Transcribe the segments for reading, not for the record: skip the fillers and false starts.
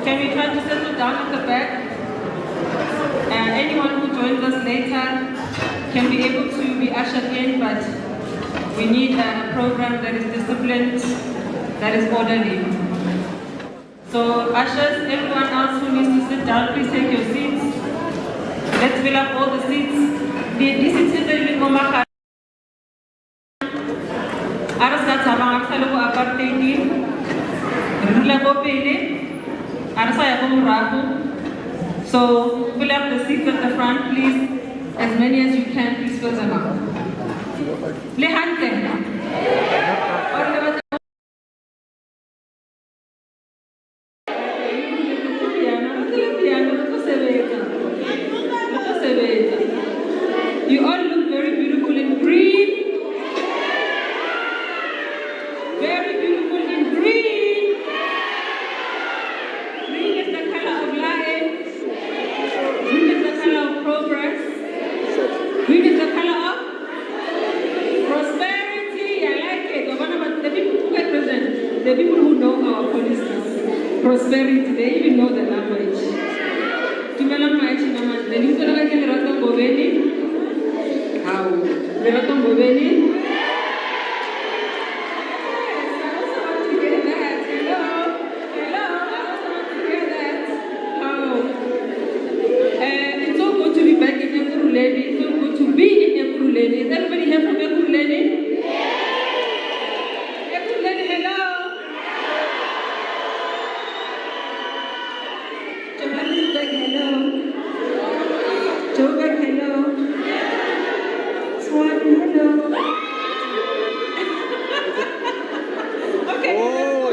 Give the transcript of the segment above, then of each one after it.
Can we try to settle down at the back? Anyone who joins us later can be able to be ushered in, but we need a program that is disciplined, that is orderly. So ushers, everyone else who needs to sit down, please take your seats. Let's fill up all the seats. The seats in the living room are so fill up the seats at the front, please. As many as you can, please fill them up. You all look very beautiful in green. Very beautiful in green. Green is the color of life. Green is the color of progress. Green is the color of prosperity. I like it. The people who are present, the people who know our policies, prosperity, they even know the language. It's so good to be back in Ekurhuleni. It's so good to be in Ekurhuleni. Is everybody here from Ekurhuleni? Ekurhuleni, hello. Johannesburg, hello. Joburg, hello. Swan, hello. Okay,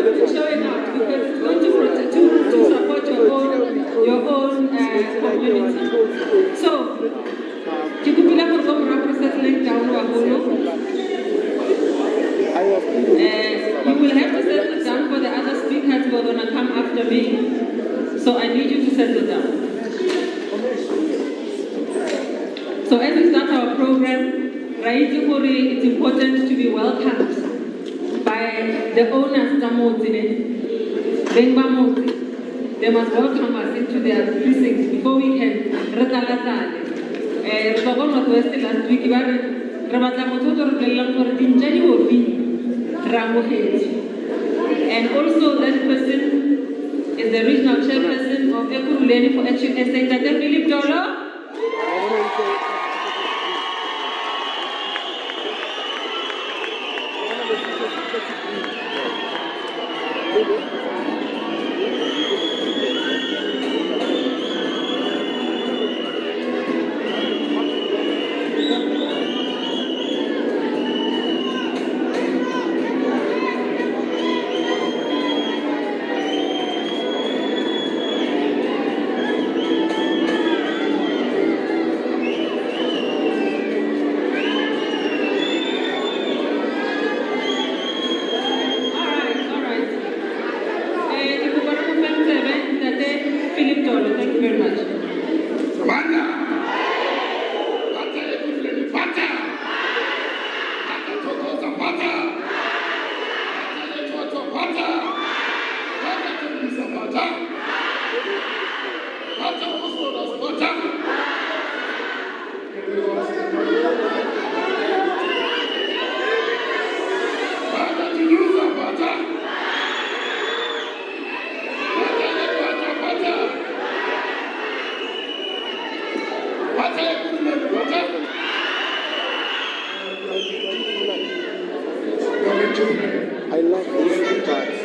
let's go showing out because it's going to support your own community. So, you will have to settle down for the other speakers who are going to come after me. So I need you to settle down. So as we start our program, it's important to be welcomed by the owners of they must welcome us into their precincts before we can last week, and also that person is the regional chairperson of Ekurhuleni for ActionSA, Dr. Philip Dolo. I love this cards.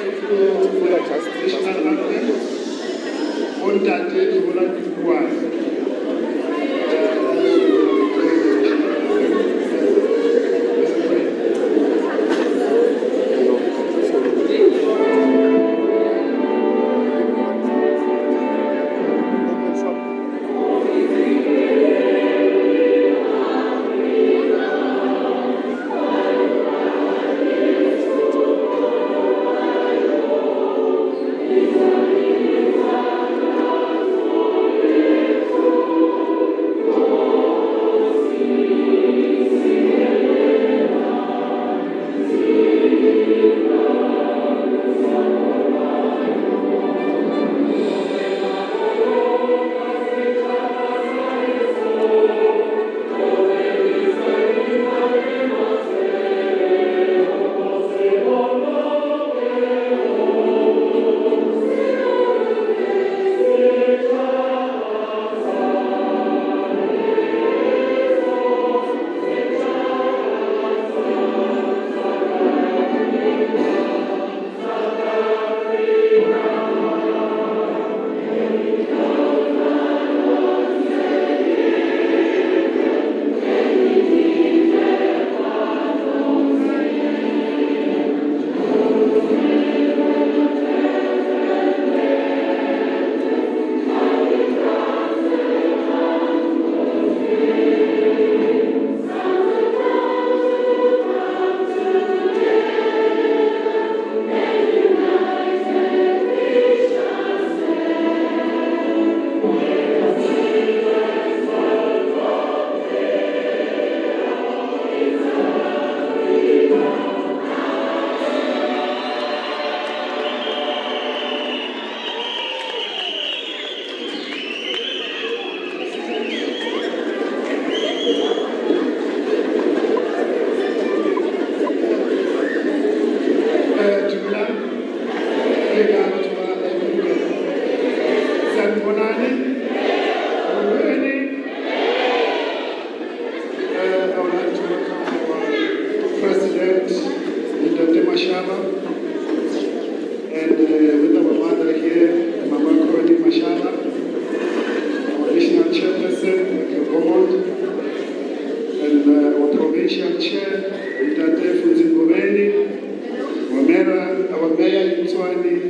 our mayor in Xolani,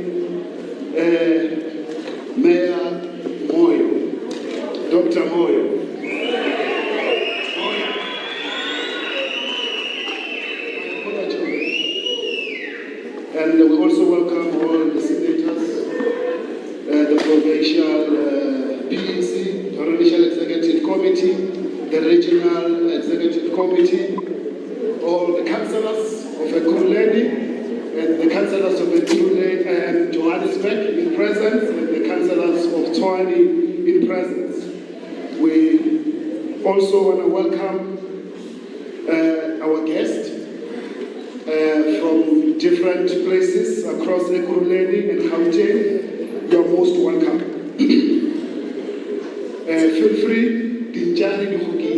Mayor Moyo, Dr. Moyo. And we also welcome all the senators, the provincial PEC, provincial executive committee, the regional executive committee, all the councillors of Ekurhuleni and the councillors of Ekurhuleni and Johannesburg in presence, and the councillors of Xolani in presence. We also want to welcome our guests from different places across Ekurhuleni and Gauteng. You are most welcome. Feel free, Dinjari Duhuki,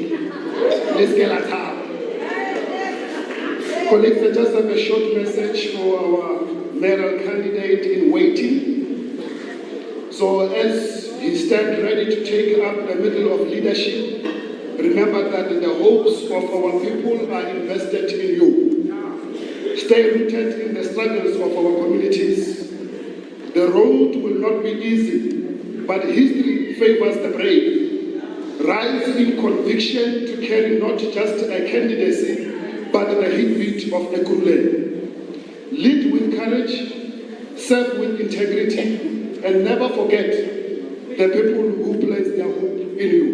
Niskelata. Colleagues, I just have a short message for our mayoral candidate in waiting. So as he stands ready to take up the middle of leadership, remember that the hopes of our people are invested in you. Stay rooted in the struggles of our communities. The road will not be easy, but history favors the brave. Rise in conviction to carry not just a candidacy, but the heartbeat of Ekurhuleni. Lead with courage, serve with integrity, and never forget the people who place their hope in you.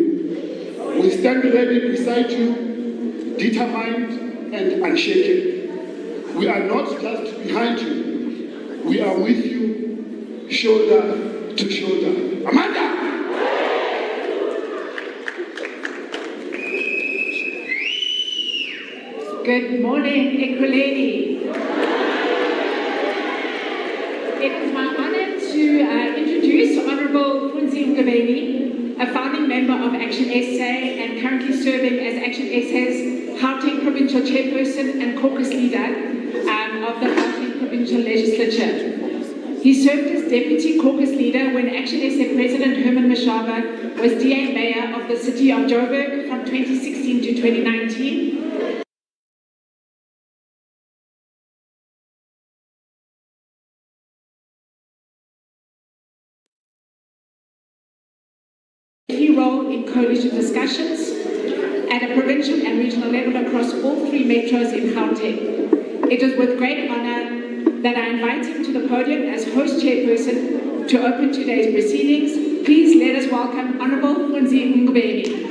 We stand ready beside you, determined and unshaken. We are not just behind you, we are with you, shoulder to shoulder. Amanda! Good morning, Ekurhuleni. It is my honor to introduce Honorable Funzi Ngubeni, a founding member of ActionSA and currently serving as ActionSA's Gauteng Provincial Chairperson and Caucus Leader of the Gauteng Provincial Legislature. He served as Deputy Caucus Leader when ActionSA President Herman Mashaba was DA Mayor of the city of Joburg from 2016 to 2019. Key role in coalition discussions at a provincial and regional level across all three metros in Gauteng. It is with great honor that I invite him to the podium as host chairperson to open today's proceedings. Please let us welcome Honorable Funzi Ngubeni.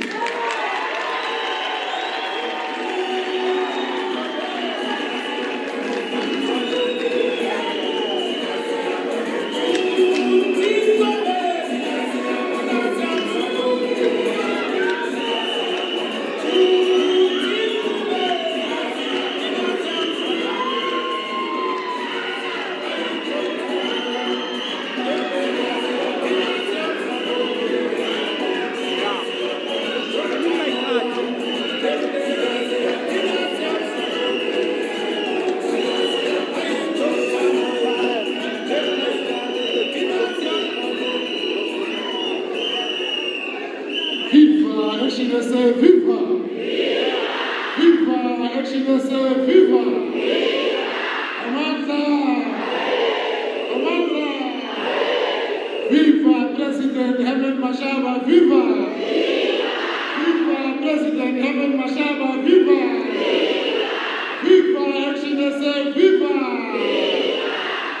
ActionSA, viva! Viva! ActionSA, viva! Amanda! Amanda! Viva President Herman Mashaba, viva! Viva President Herman Mashaba, viva! Viva ActionSA, viva!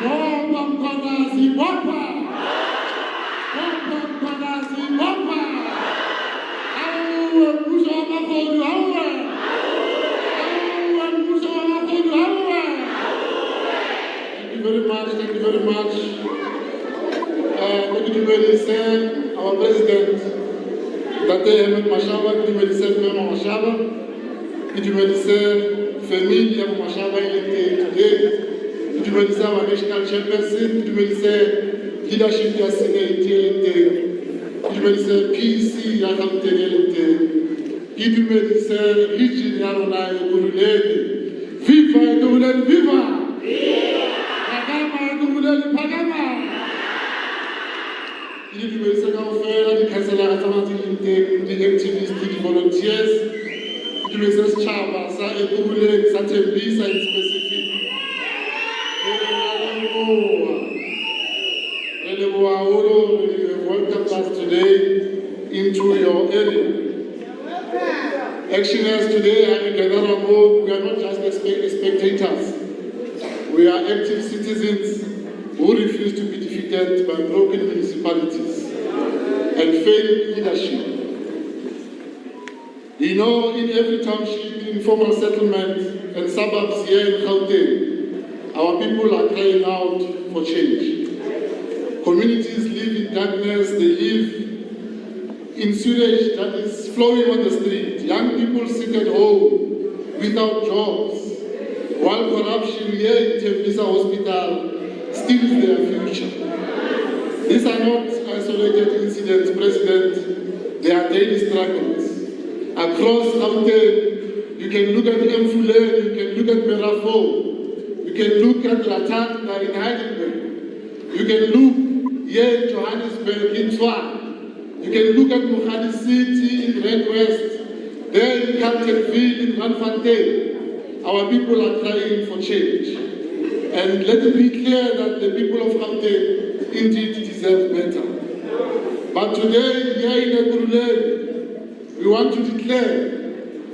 Bomba Mkwanazi, bomba! Bomba Mkwanazi, bomba! Thank you very much, thank you very much. Thank you very much, our President, Dr. Herman Mashaba, thank you very much, Mama Mashaba, thank you very much, family of Mashaba elected today, thank you very much, our national chairperson, thank you very much, leadership of Senate elected, thank you very much, PC, Gauteng elected, thank you very much, regional Ekurhuleni, viva Ekurhuleni, viva! Il est du faire des cancellements des activistes, des volontaires, du message Chaba, ça Ekurhuleni, ça t'aime, ça est spécifique. welcome us today into your area. ActionSA today, we are not just spectators. We are active citizens who refuse to be defeated by broken municipalities and failed leadership. You know, in every township, informal settlement and suburbs here in Gauteng, our people are crying out for change. Communities live in darkness, they live in sewage that is flowing on the street. Young people sit at home without jobs, while corruption here in Tembisa Hospital steals their future. These are not isolated incidents, President. They are daily struggles. Across Gauteng, you can look at Ekurhuleni, you can look at Merafo, you can look at Latanda in Heidelberg, you can look here in Johannesburg, in Tshwane, you can look at Mohali City in Red West, there in Captainville, in Randfontein. Our people are crying for change. And let it be clear that the people of Gauteng indeed deserve better. But today, here in Ekurhuleni, we want to declare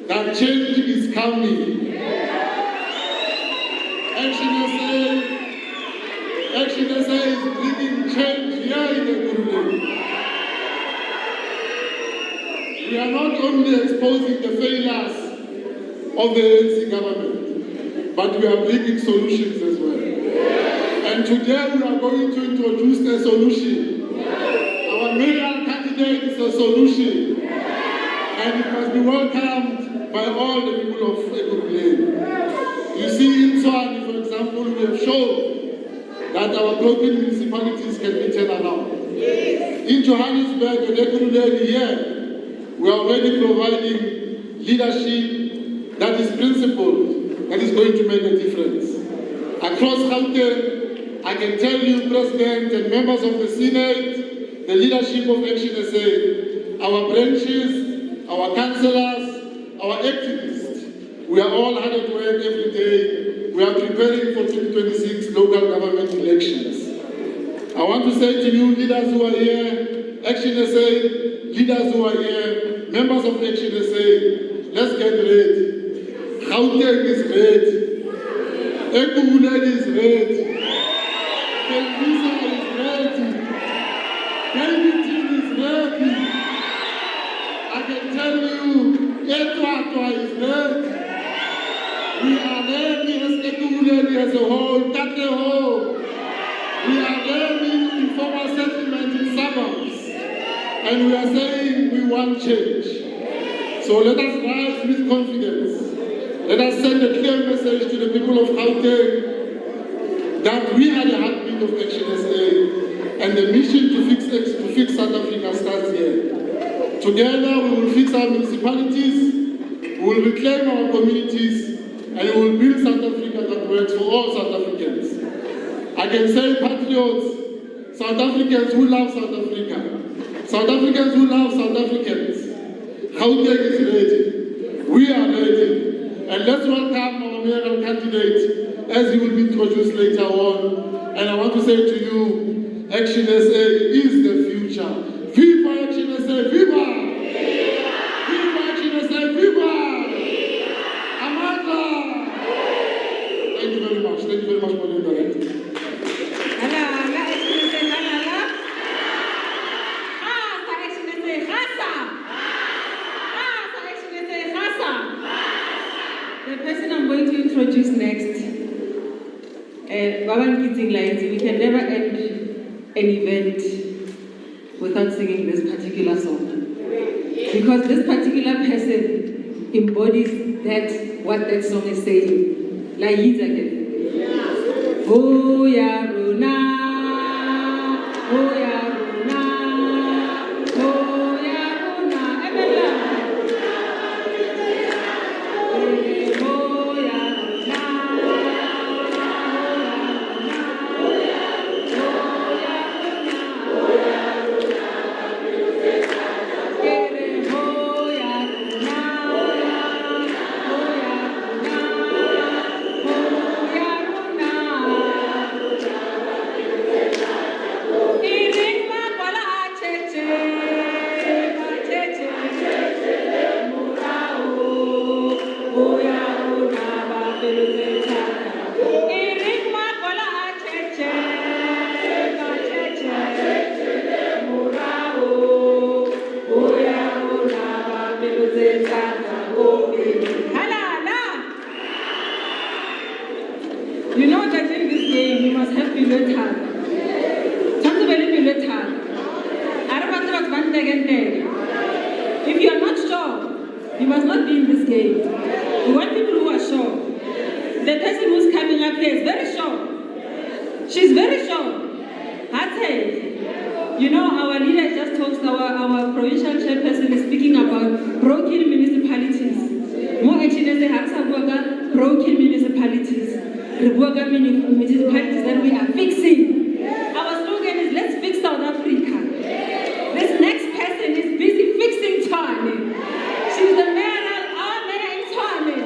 that change is coming. ActionSA is bringing change here in Ekurhuleni. We are not only exposing the failures of the ANC government, but we are bringing solutions as well. And today we are going to introduce a solution. Our mayoral candidate is a solution. And it must be welcomed by all the people of Ekurhuleni. You see, in Tshwane, for example, we have shown that our broken municipalities can be turned around. In Johannesburg and Ekurhuleni here, we are already providing leadership that is principled, that is going to make a difference. Across Gauteng, I can tell you, President and members of the Senate, the leadership of ActionSA, our branches, our councillors, our activists, we are all hard at work every day. We are preparing for 2026 local government elections. I want to say to you, leaders who are here, ActionSA, leaders who are here, members of ActionSA, let's get ready. Gauteng is ready. Ekurhuleni is ready. Tembisa is ready. Davidson is ready. I can tell you, Etwatwa is ready. We are ready as Ekurhuleni as a whole, Kateho. We are ready in informal settlement in suburbs. And we are saying we want change. So let us rise with confidence. Let us send a clear message to the people of Gauteng that we are the heartbeat of ActionSA and the mission to fix South Africa starts here. Together we will fix our municipalities, we will reclaim our communities, and we will build South Africa that works for all South Africans. I can say patriots, South Africans who love South Africa, South Africans who love South Africans. Gauteng is ready. We are ready. And let's welcome our mayoral candidate as he will be introduced later on. And I want to say to you, ActionSA is the future. Viva ActionSA, viva! Viva ActionSA, viva! Amanda! Thank you very much. Thank you very much, Madam Director. The person I'm going to introduce next, we can never end an event without singing this particular song. Because this particular person embodies what that song is saying. Like he's again. Oh ya Rona, oh ya Rona, oh ya Rona, Emela. You must not be in this game. We want people who are sure. The person who's coming up here is very sure. She's very sure. You know, our leader just talks, our provincial chairperson is speaking about broken municipalities. More actually, they have some broken municipalities. Municipalities that we are fixing. Our slogan is, let's fix South Africa. This next person is busy fixing Tshwane. She's the mayoral, our mayor in Tshwane.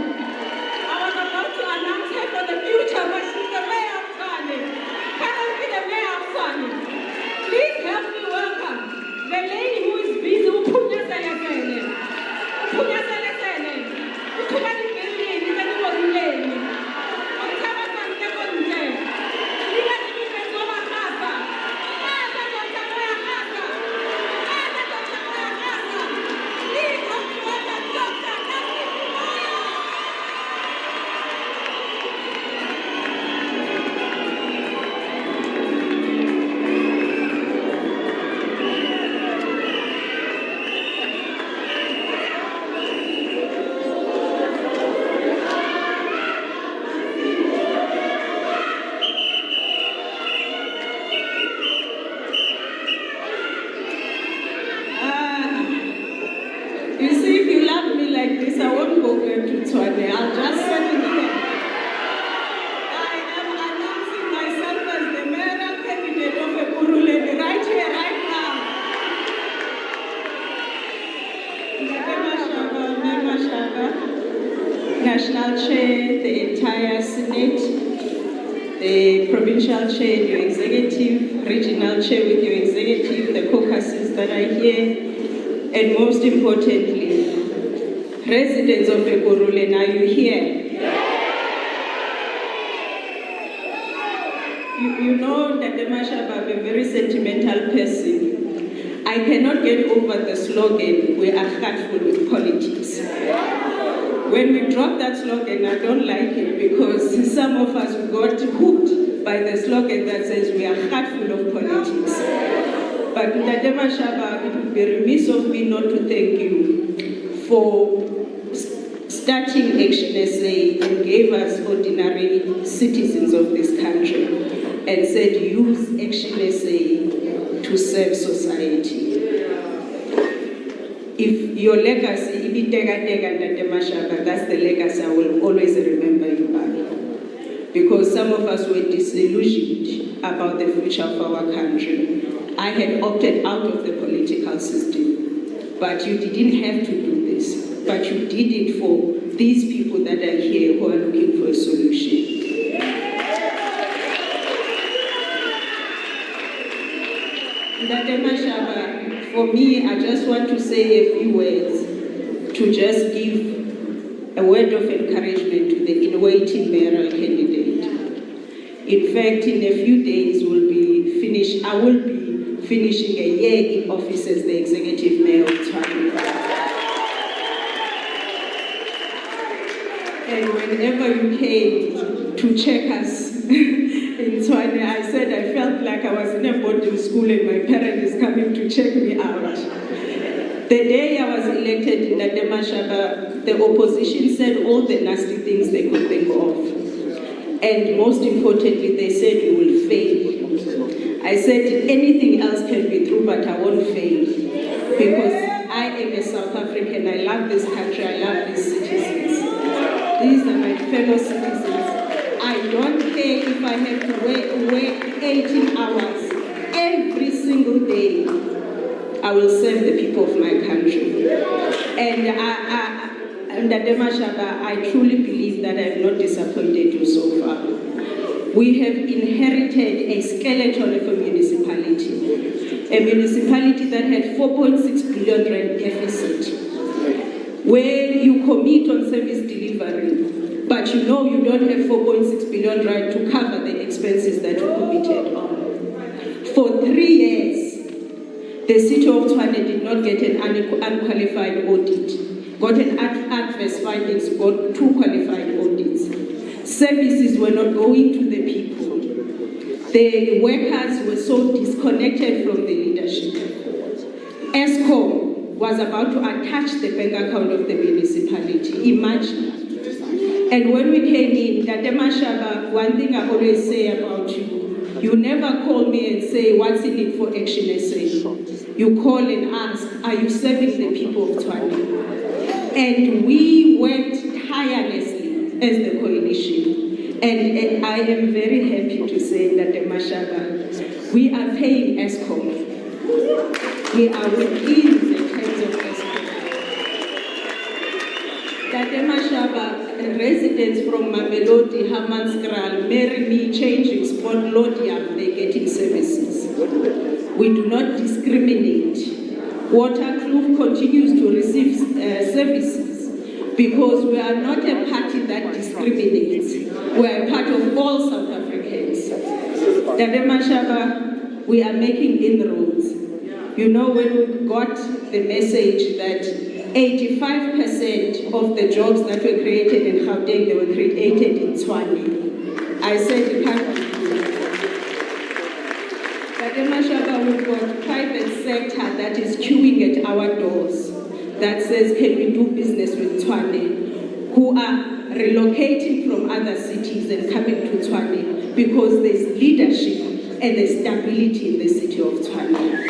I was about to announce her for the future, but she's the mayor of Tshwane. Can I be the mayor of Tshwane? Please help me welcome the lady who is busy. You see, if you love me like this, I won't go back to Tshwane. I'll just settle here. I am announcing myself as the mayoral candidate of Ekurhuleni right here, right now. National Chair, the entire Senate, the Provincial Chair, your executive, Regional Chair with your executive, the caucuses that are here, and most importantly, residents of Ekurhuleni, are you here? You know that the Mashaba, I'm a very sentimental person. I cannot get over the slogan, we are heartful with politics. When we drop that slogan, I don't like it because some of us got hooked by the slogan that says we are heartful of politics. But Ndade Mashaba, it would be remiss of me not to thank you for starting ActionSA and gave us ordinary citizens of this country and said use ActionSA to serve society. If your legacy, that's the legacy I will always remember you by. Because some of us were disillusioned about the future of our country. I had opted out of the political system, but you didn't have to do this. But you did it for these people that are here who are looking for a solution. Ndade Mashaba, for me, I just want to say a few words to just give a word of encouragement to the in-waiting mayoral candidate. In fact, in a few days, I will be finishing a year in office as the executive mayor of Tshwane. And whenever you came to check us in Tshwane, I said I felt like I was in a boarding school and my parent is coming to check me out. The day I was elected in Ndade Mashaba, the opposition said all the nasty things they could think of. And most importantly, they said you will fail. I said anything else can be true, but I won't fail. Because I am a South African, I love this country, I love these citizens. These are my fellow citizens. I don't care if I have to wait 18 hours every single day. I will serve the people of my country. And Ndade Mashaba, I truly believe that I have not disappointed you so far. We have inherited a skeleton of a municipality that had 4.6 billion rand deficit, where you commit on service delivery, but you know you don't have 4.6 billion rand to cover the expenses that you committed on. For 3 years, the city of Tshwane did not get an unqualified audit, got an adverse findings, got 2 qualified audits. Services were not going to the people. The workers were so disconnected from the leadership. ESCOM was about to attach the bank account of the municipality. Imagine. And when we came in, Tate Mashaba, one thing I always say about you, you never call me and say, what's in it for ActionSA? You call and ask, are you serving the people of Tshwane? And we worked tirelessly as the coalition. And I am very happy to say that the Mashaba, we are paying ESCOM. We are within the terms of ESCOM. Tate Mashaba, residents from Mamelodi, Hammanskraal, Merimi, Changing, Sport, Lodium, they're getting services. We do not discriminate. Waterkloof continues to receive services because we are not a party that discriminates. We are a part of all South Africans. Tate Mashaba, we are making inroads. You know, when we got the message that 85% of the jobs that were created in Gauteng, they were created in Tshwane, I said you can't do it. But in Mashaba, we've got private sector that is queuing at our doors that says, can we do business with Tshwane, who are relocating from other cities and coming to Tshwane because there's leadership and there's stability in the city of Tshwane.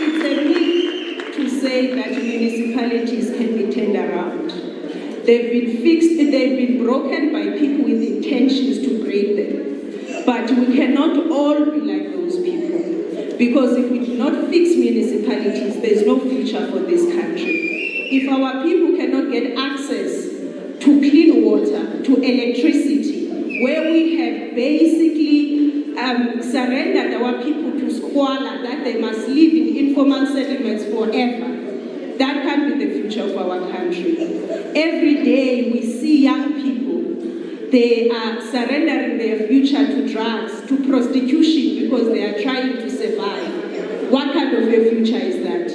It's a myth to say that municipalities can be turned around. They've been fixed, they've been broken by people with intentions to break them. But we cannot all be like those people. Because if we do not fix municipalities, there's no future for this country. If our people cannot get access to clean water, to electricity, where we have basically surrendered our people to squalor, that they must live in informal settlements forever. That can't be the future of our country. Every day we see young people, they are surrendering their future to drugs, to prostitution because they are trying to survive. What kind of a future is that?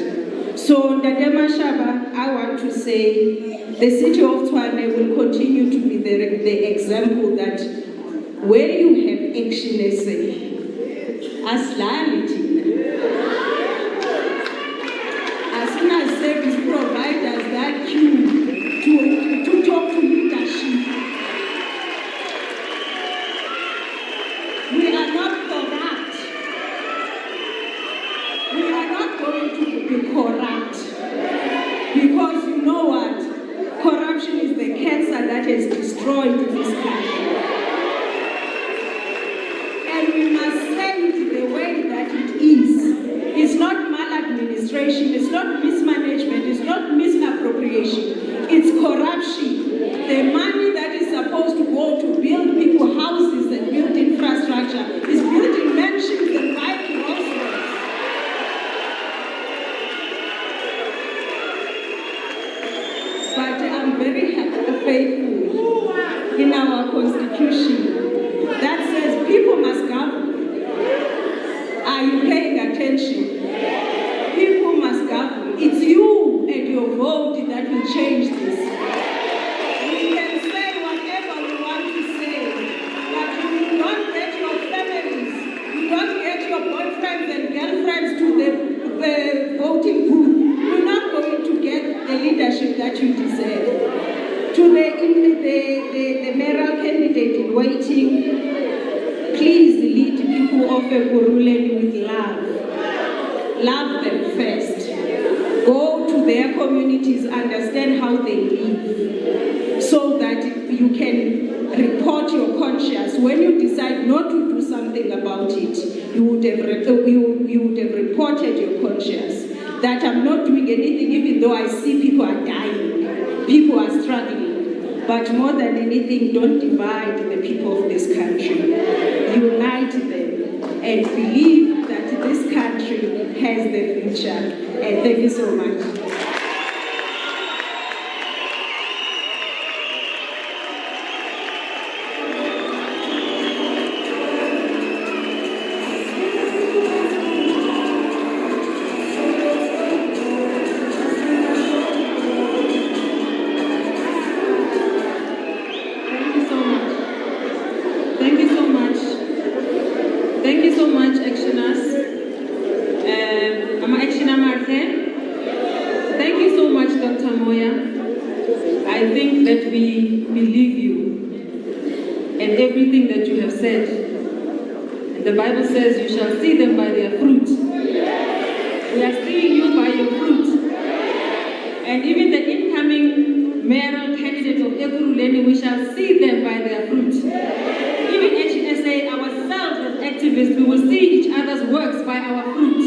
So, Tate Mashaba, I want to say the city of Tshwane will continue to be the example that where you have ActionSA, asidlali as soon as service providers that queue to talk to leadership. We are not corrupt. We are not going to be corrupt. Because you know what? Corruption is the cancer that has destroyed this country. And we must say it the way that it is. It's not maladministration, it's not mismanagement, it's not misappropriation, it's corruption. The money that is supposed to go to build people houses and build infrastructure is building mansions and buying houses. But I'm very faithful in our constitution that says people must govern. Are you paying attention? People must govern. It's you and your vote that will change this. We can say whatever we want to say, but if you don't get your families, you don't get your boyfriends and girlfriends to the voting booth, you're not going to get the leadership that you deserve. To the mayoral candidate in waiting, please lead people of Ekurhuleni with love. Love them first. Go to their communities, understand how they live, so that you can report your conscience. When you decide not to do something about it, you would have reported your conscience that I'm not doing anything, even though I see people are dying, people are struggling. But more than anything, don't divide the people of this country. Unite them and believe that this country has the future. And thank you so much. Thank you so much, ActionSA. and everything that you have said. And the Bible says you shall see them by their fruit. We are seeing you by your fruit. And even the incoming mayoral candidate of Ekurhuleni, we shall see them by their fruit. Even ActionSA, ourselves as activists, we will see each other's works by our fruit.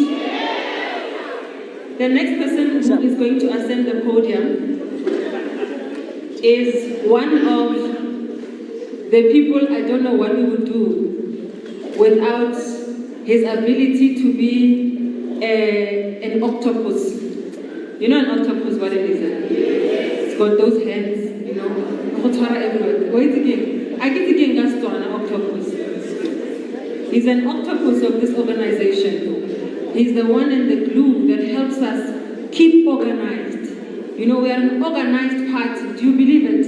The next person who is going to ascend the podium is one of the people. I don't know what we would do without his ability to be an octopus. You know an octopus, what it is? It's got those hands, you know, everywhere. Where is it again? I get again Gaston, an octopus. He's an octopus of this organization. He's the one and the glue that helps us keep organized. You know, we are an organized party. Do you believe it?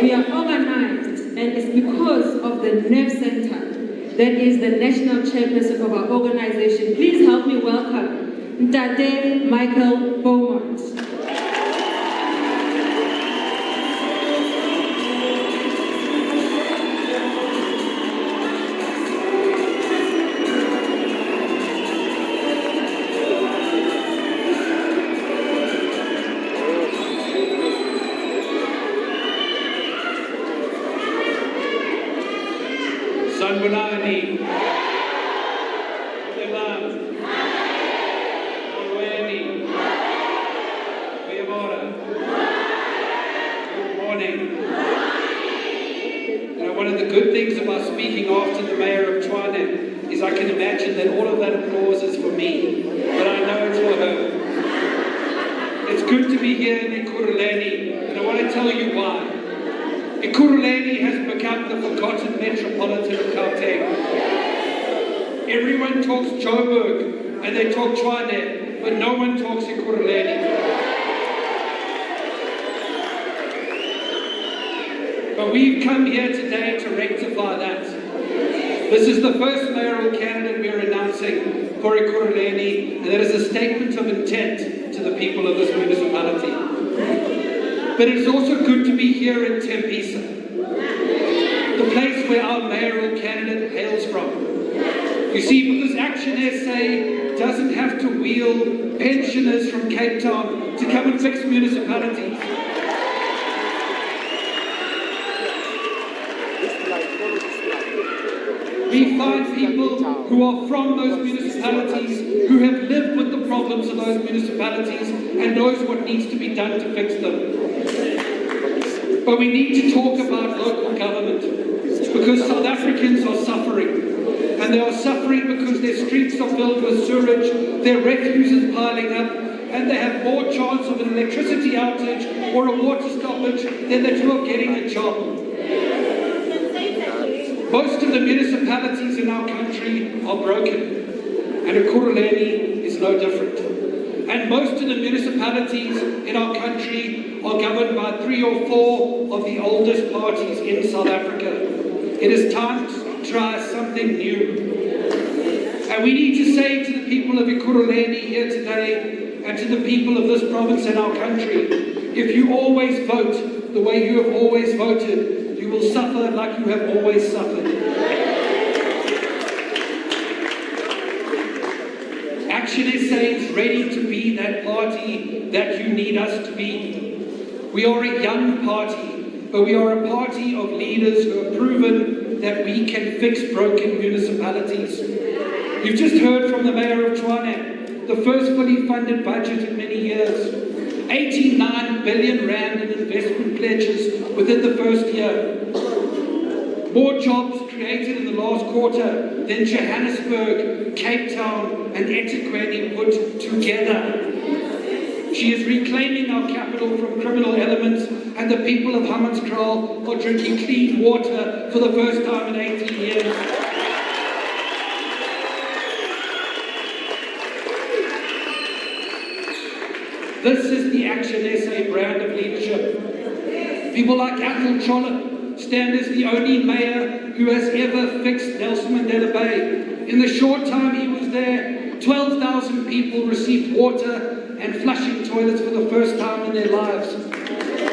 We are organized, and it's because of the Nerve Center that is the national chairperson of our organization. Please help me welcome Ntate Michael Beaumont. Sanbonani. One of the good things about speaking after the mayor of Tshwane is I can imagine that all of that applause is for me, but I know it's for her. It's good to be here in Ekurhuleni, and I want to tell you why. Ekurhuleni has become the forgotten metropolitan of Gauteng. Everyone talks Joburg and they talk Tshwane, but no one talks Ekurhuleni. But we've come here today to rectify that. This is the first mayoral candidate we are announcing for Ekurhuleni, and that is a statement of intent to the people of this municipality. But it is also good to be here in Tembisa, the place where our mayoral candidate hails from. You see, because ActionSA doesn't have to wheel pensioners from Cape Town to come and fix municipalities. We find people who are from those municipalities, who have lived with the problems of those municipalities and knows what needs to be done to fix them. But we need to talk about local government, because South Africans are suffering. And they are suffering because their streets are filled with sewage, their refuse is piling up, and they have more chance of an electricity outage or a water stoppage than the two of getting a job. Most of the municipalities in our country are broken, and Ekurhuleni is no different. And most of the municipalities in our country are governed by 3 or 4 of the oldest parties in South Africa. It is time to try something new. And we need to say to the people of Ekurhuleni here today, and to the people of this province and our country, if you always vote the way you have always voted, you will suffer like you have always suffered. ActionSA is ready to be that party that you need us to be. We are a young party, but we are a party of leaders who have proven that we can fix broken municipalities. You've just heard from the mayor of Tshwane, the first fully funded budget in many years. 89 billion rand in investment pledges within the first year. More jobs created in the last quarter than Johannesburg, Cape Town and eThekwini put together. She is reclaiming our capital from criminal elements, and the people of Hammanskraal are drinking clean water for the first time in 18 years. This is the ActionSA brand of leadership. People like Athol Trollip stand as the only mayor who has ever fixed Nelson Mandela Bay. In the short time he was there, 12,000 people received water and flushing toilets for the first time in their lives.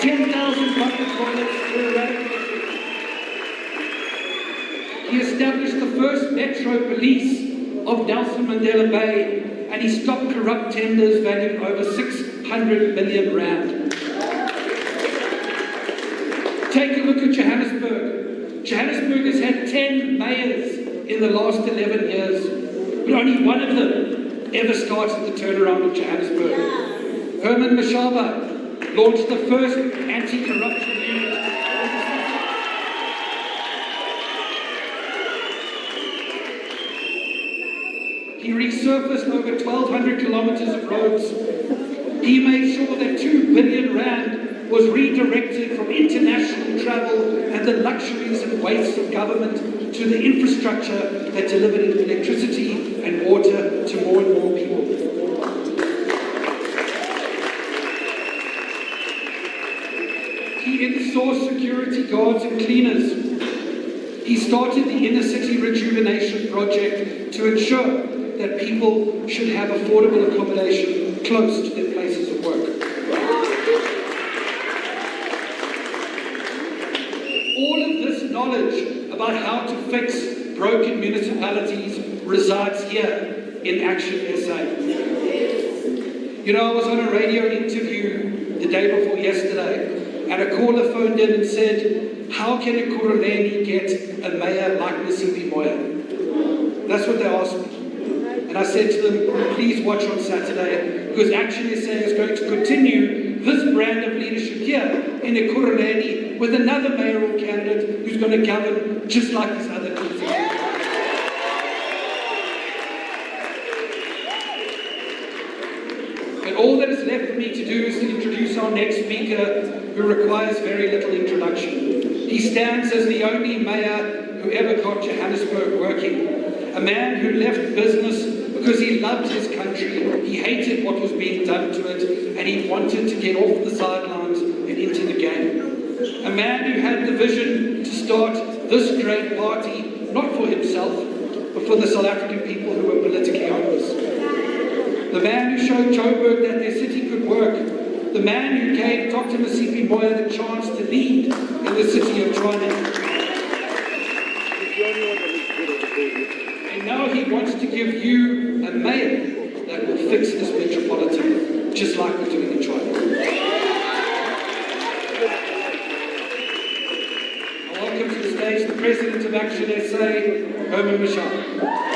10,000 public toilets were eradicated. He established the first metro police of Nelson Mandela Bay, and he stopped corrupt tenders valued over 600 million rand. Take a look at Johannesburg. Johannesburg has had 10 mayors in the last 11 years, but only one of them ever started the turnaround of Johannesburg. Herman Mashaba launched the first anti-corruption unit. He resurfaced over 1,200 kilometers of roads. He made sure that 2 billion rand was redirected from international travel and the luxuries and wastes of government to the infrastructure that delivered electricity and water to more and more people. He insourced security guards and cleaners. He started the Inner City Rejuvenation Project to ensure that people should have affordable accommodation close to their places of work. All of this knowledge about how to fix broken municipalities resides here in ActionSA. You know, I was on a radio interview the day before yesterday, and a caller phoned in and said, how can Ekurhuleni get a mayor like Masibi Moya? That's what they asked me. And I said to them, please watch on Saturday, because ActionSA is going to continue this brand of leadership here in Ekurhuleni with another mayoral candidate who's going to govern just like his other colleagues. And all that is left for me to do is to introduce our next speaker, who requires very little introduction. He stands as the only mayor who ever got Johannesburg working. A man who left business because he loved his country, he hated what was being done to it, and he wanted to get off the sidelines and into the game. A man who had the vision to start this great party, not for himself, but for the South African people who were politically homeless. The man who showed Joburg that their city could work. The man who gave Dr. Masibi Moya the chance to lead in the city of Tshwane. And now he wants to give you a mayor that will fix this metropolitan, just like we're doing in Tshwane. I welcome to the stage the President of ActionSA, Herman Mashaba.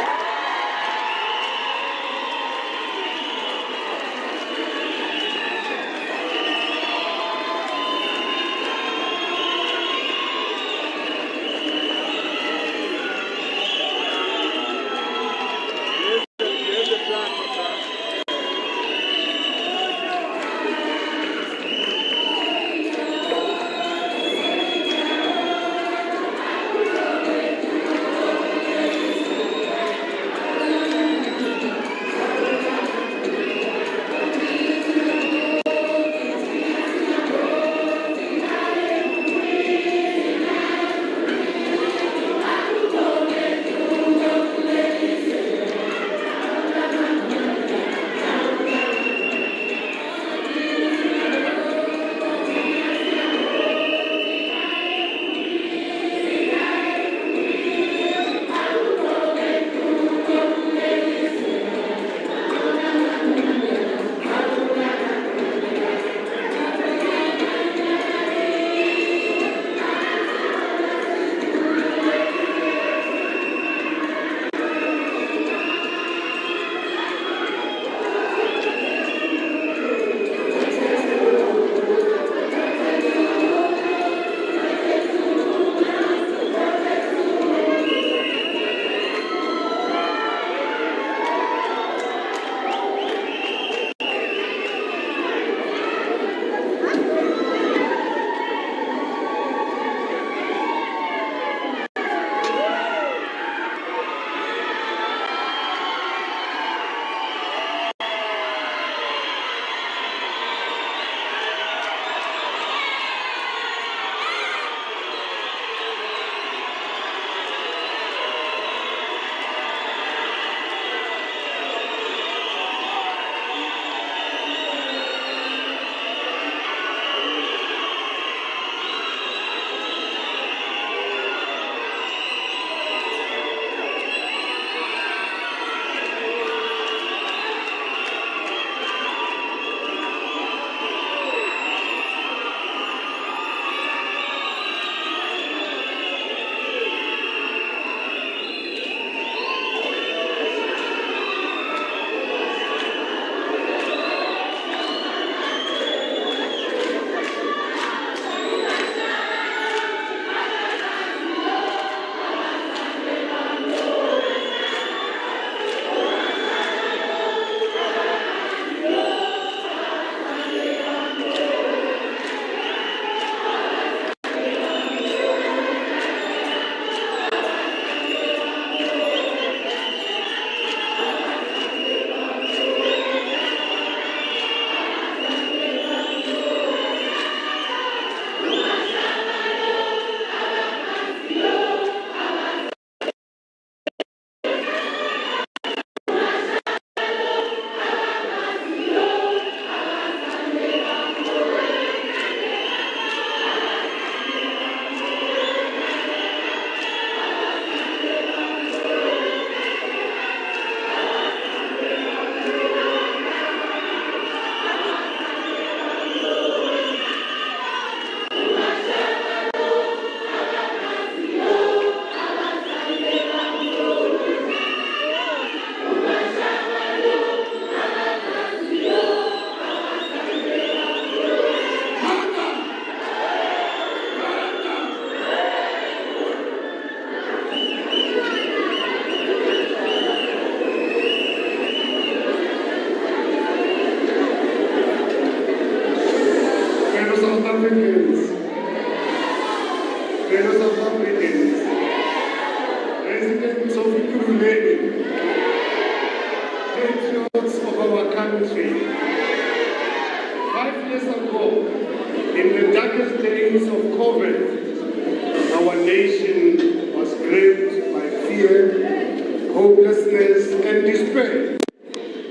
fear, hopelessness, and despair,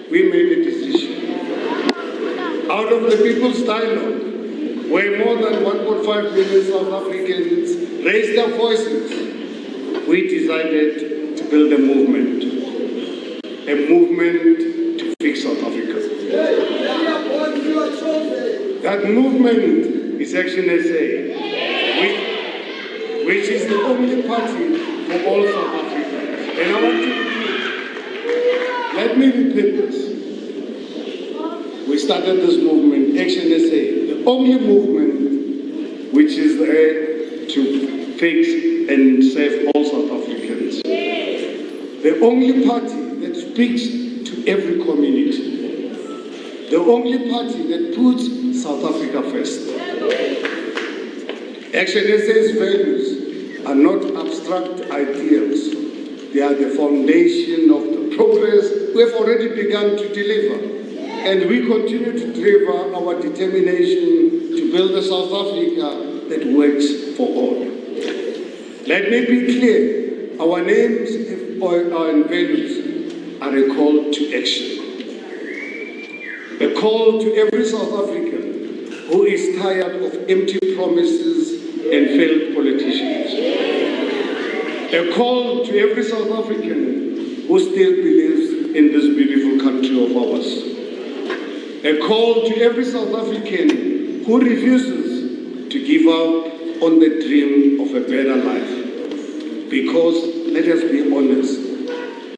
we made a decision. Out of the People's Dialogue, where more than 1.5 million South Africans raised their voices, we decided to build a movement to fix South Africa. That movement is ActionSA, which is the only party for all South Africans. And I want to let me repeat this. We started this movement, ActionSA, the only movement which is there to fix and save all South Africans. The only party that speaks to every community. The only party that puts South Africa first. ActionSA's values are not abstract ideals. They are the foundation of the progress we have already begun to deliver. And we continue to deliver our determination to build a South Africa that works for all. Let me be clear, our names and values are a call to action. A call to every South African who is tired of empty promises and failed politicians. A call to every South African who still believes in this beautiful country of ours. A call to every South African who refuses to give up on the dream of a better life. Because, let us be honest,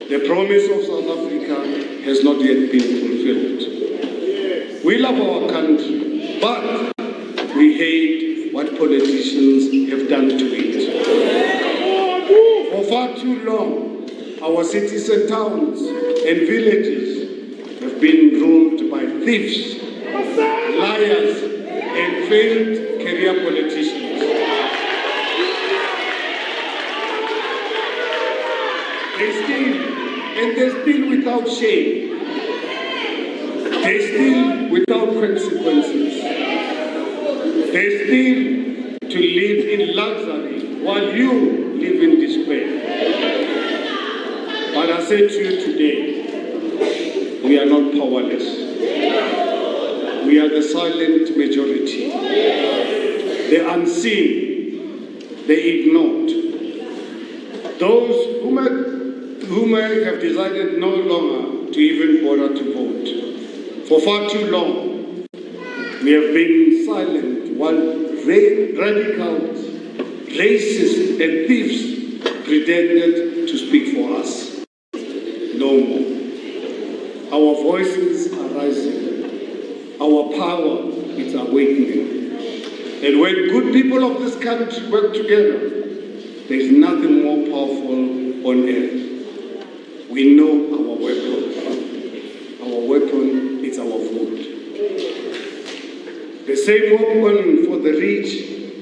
the promise of South Africa has not yet been fulfilled. We love our country, but we hate what politicians have done to it. For far too long, our cities and towns and villages have been ruled by thieves, liars, and failed career politicians. They steal without shame. They steal without consequences. They steal to live in luxury while you live in despair. But I say to you today, we are not powerless. We are the silent majority. The unseen, the ignored. Those who may have decided no longer to even bother to vote. For far too long, we have been silent while radicals, racists, and thieves pretended to speak for us. No more. Our voices are rising. Our power is awakening. And when good people of this country work together, there is nothing more powerful on earth. We know our weapon. Our weapon is our vote. The same weapon for the rich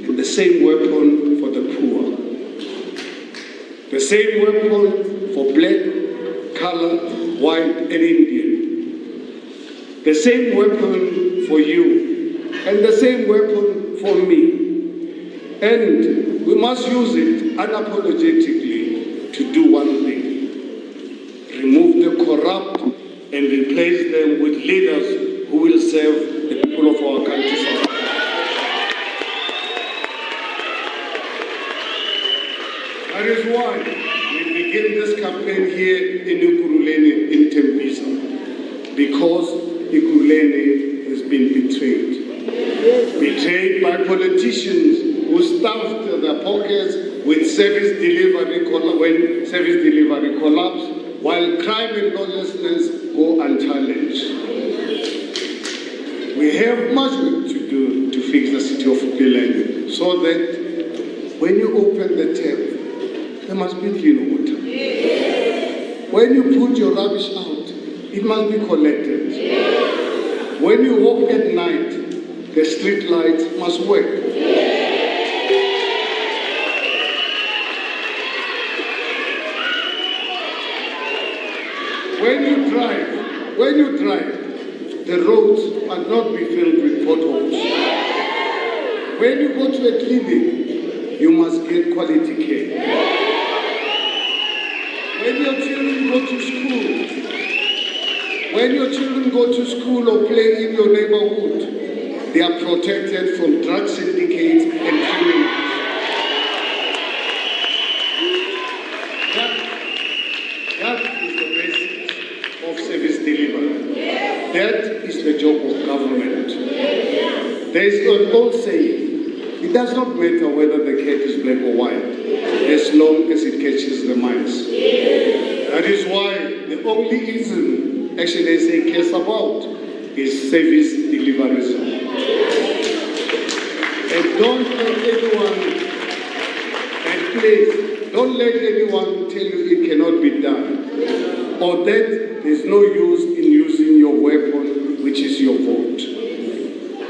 and the same weapon for the poor. The same weapon for black, colored, white, and Indian. The same weapon for you and the same weapon for me. And we must use it unapologetically to do one thing. Remove the corrupt and replace them with leaders who will serve the people of our country. That is why we begin this campaign here in Ekurhuleni, in Tembisa, because Ekurhuleni has been betrayed. Betrayed by politicians who stuffed their pockets with service delivery when service delivery collapsed, while crime and lawlessness go unchallenged. We have much work to do to fix the city of Ekurhuleni, so that when you open the tap, there must be clean water. When you put your rubbish out, it must be collected. When you walk at night, the street light must work. When you drive, the roads must not be filled with potholes. When you go to a clinic, you must get quality care. when your children go to school, or play in your neighborhood, they are protected from drug syndicates and criminals. That is the basics of service delivery. That is the job of government. There is an old saying, it does not matter whether the cat is black or white, as long as it catches the mice. That is why the only reason ActionSA cares about is service delivery. And don't let anyone tell you it cannot be done, or that there's no use in using your weapon, which is your vote.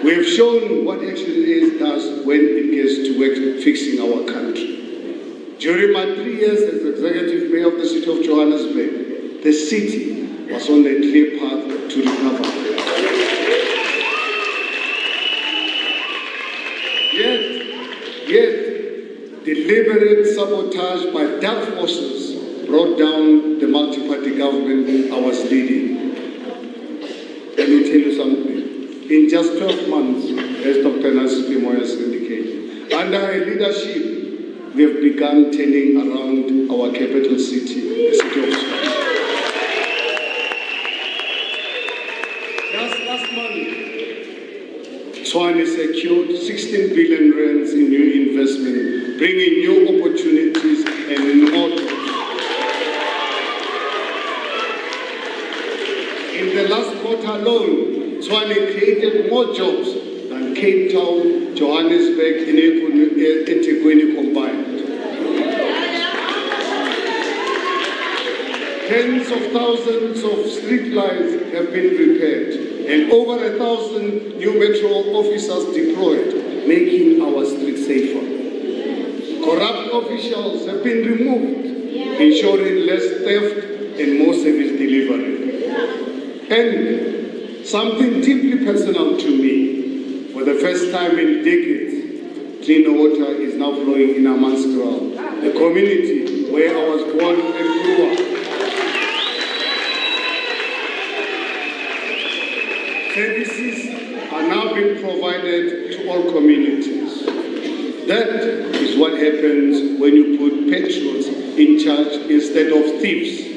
We have shown what ActionSA does when it gets to work fixing our country. During my 3 years as executive mayor of the city of Johannesburg, the city was on a clear path to recovery. Yet, deliberate sabotage by dark forces brought down the multi-party government I was leading. Let me tell you something. In just 12 months, as Dr. Nasir has indicated, under her leadership, we have begun turning around our capital city, the city of Tshwane. Just last month, Tshwane secured 16 billion rands in new investment, bringing new opportunities and more jobs. In the last quarter alone, Tshwane created more jobs than Cape Town, Johannesburg, and Ekurhuleni combined. Tens of thousands of street lights have been repaired, and over 1,000 new metro officers deployed, making our streets safer. Corrupt officials have been removed, ensuring less theft and more service delivery. And something deeply personal to me, for the first time in decades, clean water is now flowing in Amanskraal, the community where I was born and grew up. Services are now being provided to all communities. That is what happens when you put patriots in charge instead of thieves.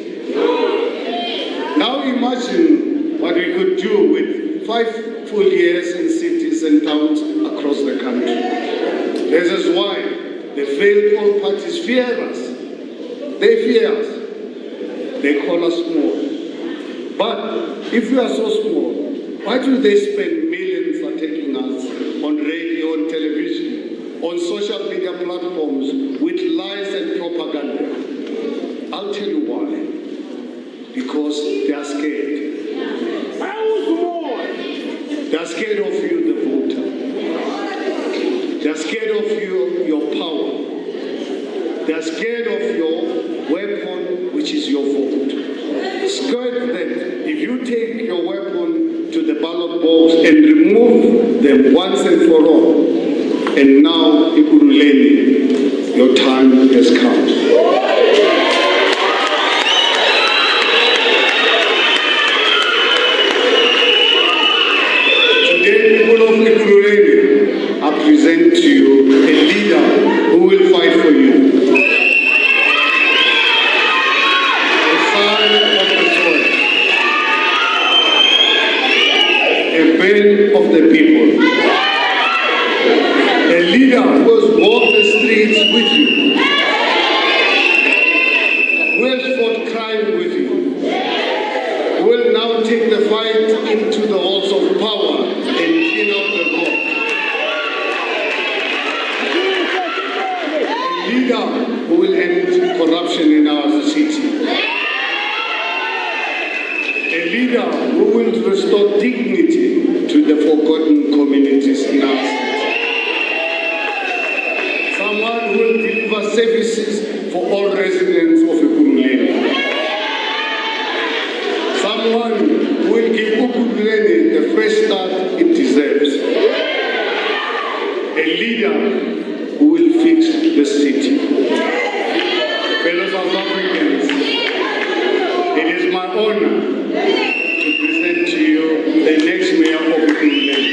Now imagine what we could do with 5 full years in cities and towns across the country. This is why the failed all parties fear us. They fear us. They call us small. But if we are so small, why do they spend millions attacking us on radio, on television, on social media platforms with lies and propaganda? I'll tell you why. Because they are scared. They are scared of you, the voter. They are scared of you, your power. They are scared of your weapon, which is your vote. Scared that if you take your weapon to the ballot box and remove them once and for all, and now, Ekurhuleni, your time has come. Today, people of Ekurhuleni, I present to you a leader who will fight for you. A son of the soil. A man of the people. A leader who has walked the streets with you. Who has fought crime with you. Who will now take the fight into the halls of power and clean out the road. A leader who will end corruption in our city. A leader who will restore dignity to the forgotten communities in our city. Someone who will deliver services for all residents of Ekurhuleni. Someone who will give Ekurhuleni the fresh start it deserves. A leader who will fix the city. Fellow South Africans, are honored to present to you the next mayor of Ekurhuleni.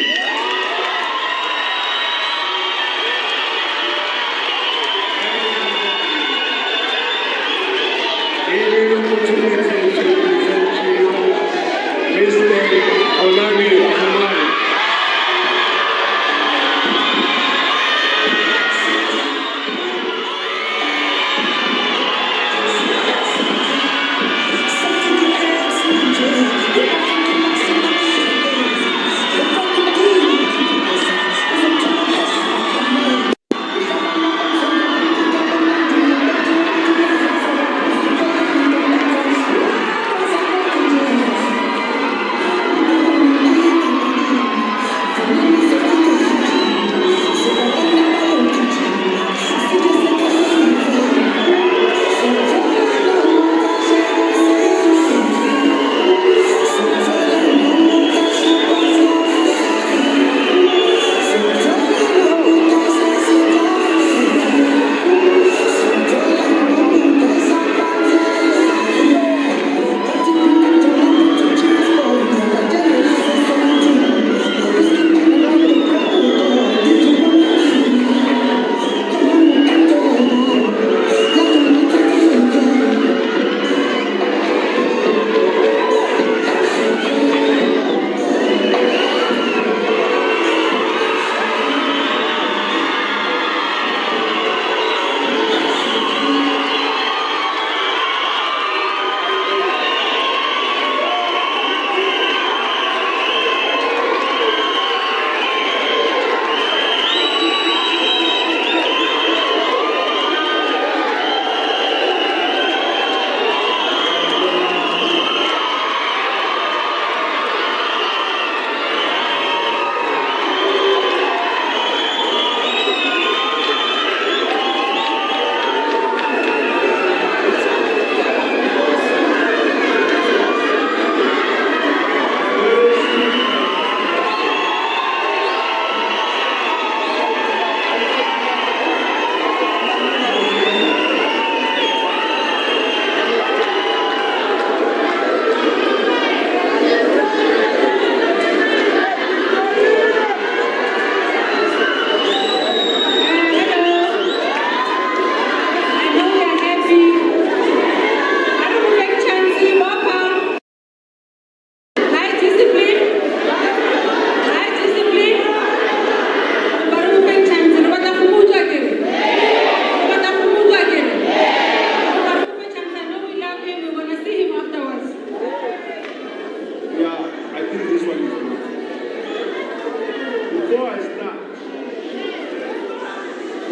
Give me the opportunity to present to you Mr. Xolani Khumalo.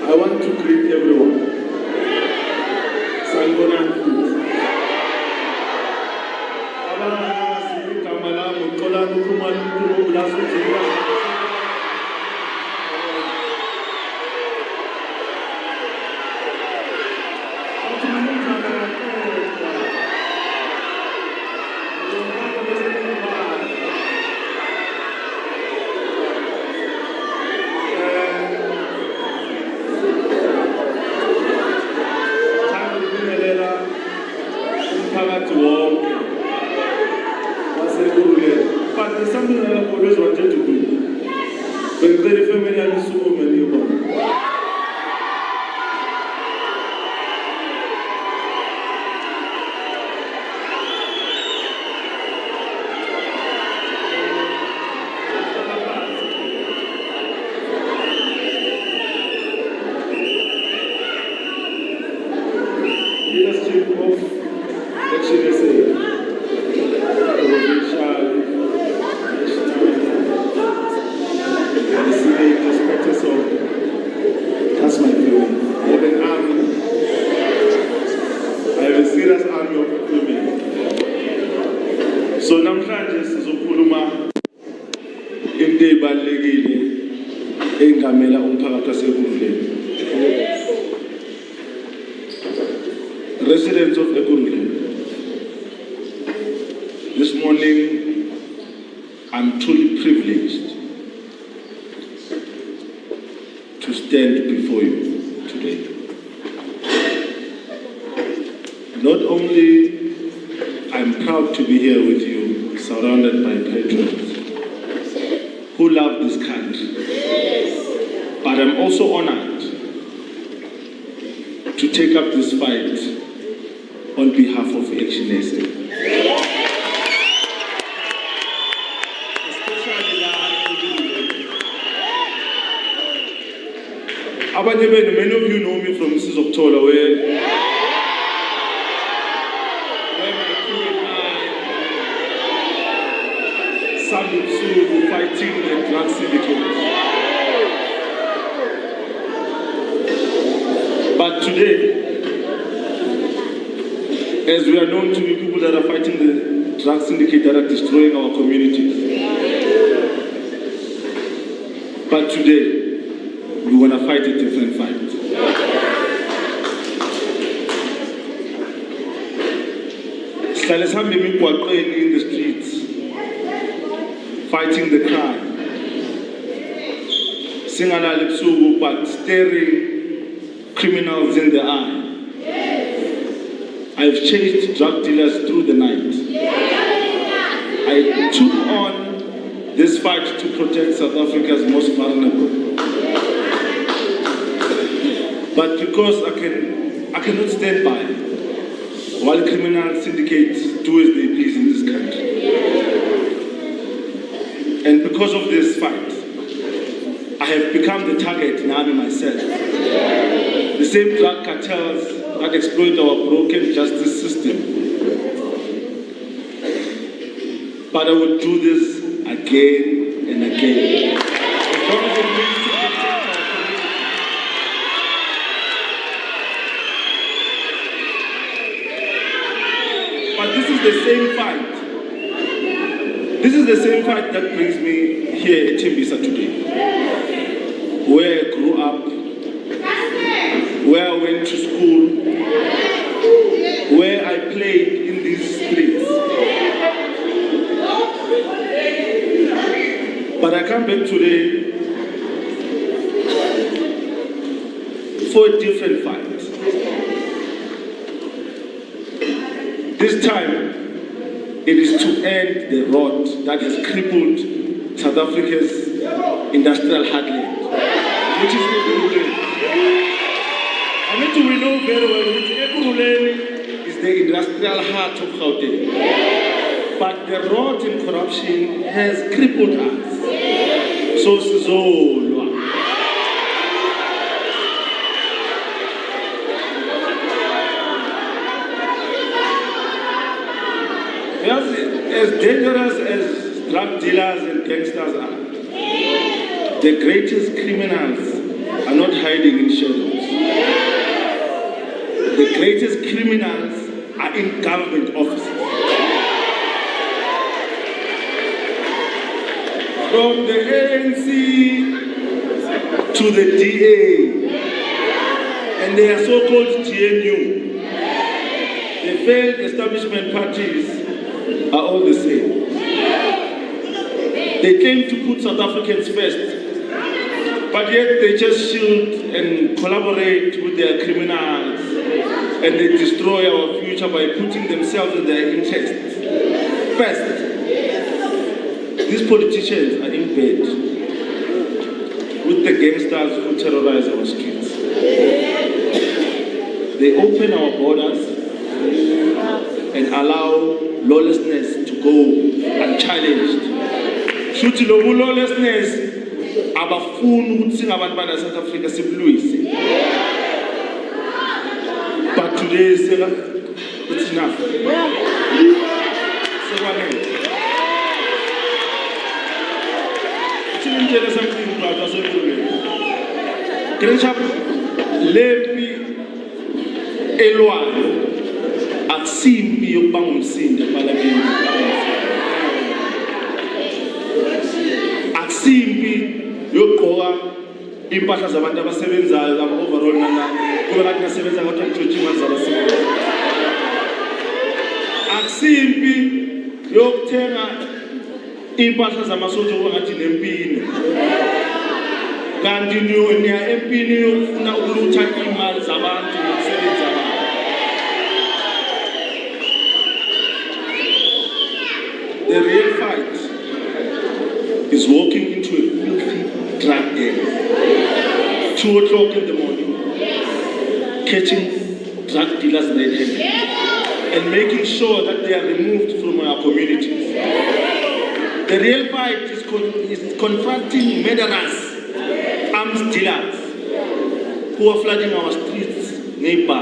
I want to greet everyone. Sanibonani. Xolani Khumalo But there's something that I've always wanted to do. But very familiar with so many of them. Leadership of ActionSA. That's my feeling. I have an army. I have a serious army of women. So namhlanje sizokhuluma into ebalekile engamela umphakathi waseKurhuleni. Residents of Ekurhuleni. This morning I'm truly privileged to stand before you today. Not only I'm proud to be here with you, surrounded by patrons who love this country. But I'm also honored to take up this fight on behalf of ActionSA. Especially many of you know me from Mrs. October, where my crew and I salute fighting the drug syndicates. But today, as we are known to be people that are fighting the drug syndicate that are destroying our communities. But today, we want to fight a different fight. In the streets, fighting the crime. But staring criminals in the eye. I've chased drug dealers through the night. I took on this fight to protect South Africa's most vulnerable. But because I cannot stand by while criminal syndicates do as they please in this country. And because of this fight, I have become the target now myself. The same drug cartels that exploit our broken justice system. But I will do this again and again. As long as it means to protect our community. But this is the same fight. This is the same fight that brings me here at Tembisa today. Where I grew up, where I went to school, where I played in these streets. But I come back today for a different fight. This time, it is to end the rot that has crippled South Africa's industrial heartland, which is Ekurhuleni. I need to know very well that Ekurhuleni is the industrial heart of Gauteng. But the rot and corruption has crippled us. So Sizolwa. As dangerous as drug dealers and gangsters are, the greatest criminals are not hiding in shadows. The greatest criminals are in government offices. From the ANC to the DA and their so-called GNU, the failed establishment parties are all the same. They came to put South Africans first, but yet they just shield and collaborate with their criminals and they destroy our future by putting themselves in their interests first. These politicians are in bed with the gangsters who terrorize our streets. They open our borders and allow lawlessness to go unchallenged. Shuthi lo lawlessness abafuni ukuthi singabantu bana South Africa sibulise. But today it's enough. Tell something about us. Lepi elwayo akusimbi yokubanga umsindo eParliament. Akusimbi yokugqoka impahla zabantu abasebenzayo ama overall nana kuba kanti nasebenza kodwa ujojima zabasebenzi. Akusimbi yokuthenga impahla zamasotsha kuba ngathi nempini. Kanti niya empini yokufuna ukulutha imali zabantu ngokusebenza abantu. 2 o'clock in the morning, catching drug dealers red-handed and making sure that they are removed from our communities. The real fight is confronting murderers, arms dealers, who are flooding our streets, neighbor.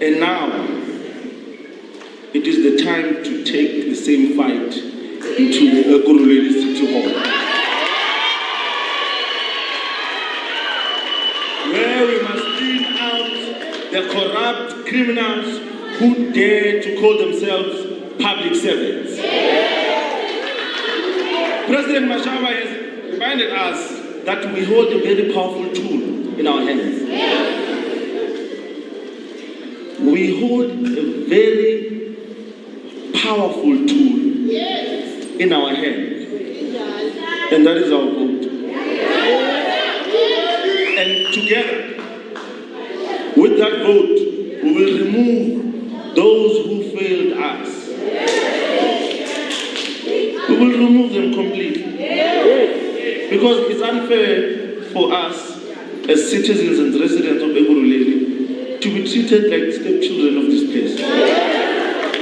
And now, it is the time to take the same fight into the Ekurhuleni City Hall, where we must clean out the corrupt criminals who dare to call themselves public servants. President Mashaba has reminded us that we hold a very powerful tool in our hands. We hold a very powerful tool in our hand, and that is our vote. And together, with that vote, we will remove those who failed us. We will remove them completely. Because it's unfair for us as citizens and residents of Ekurhuleni to be treated like stepchildren of this place.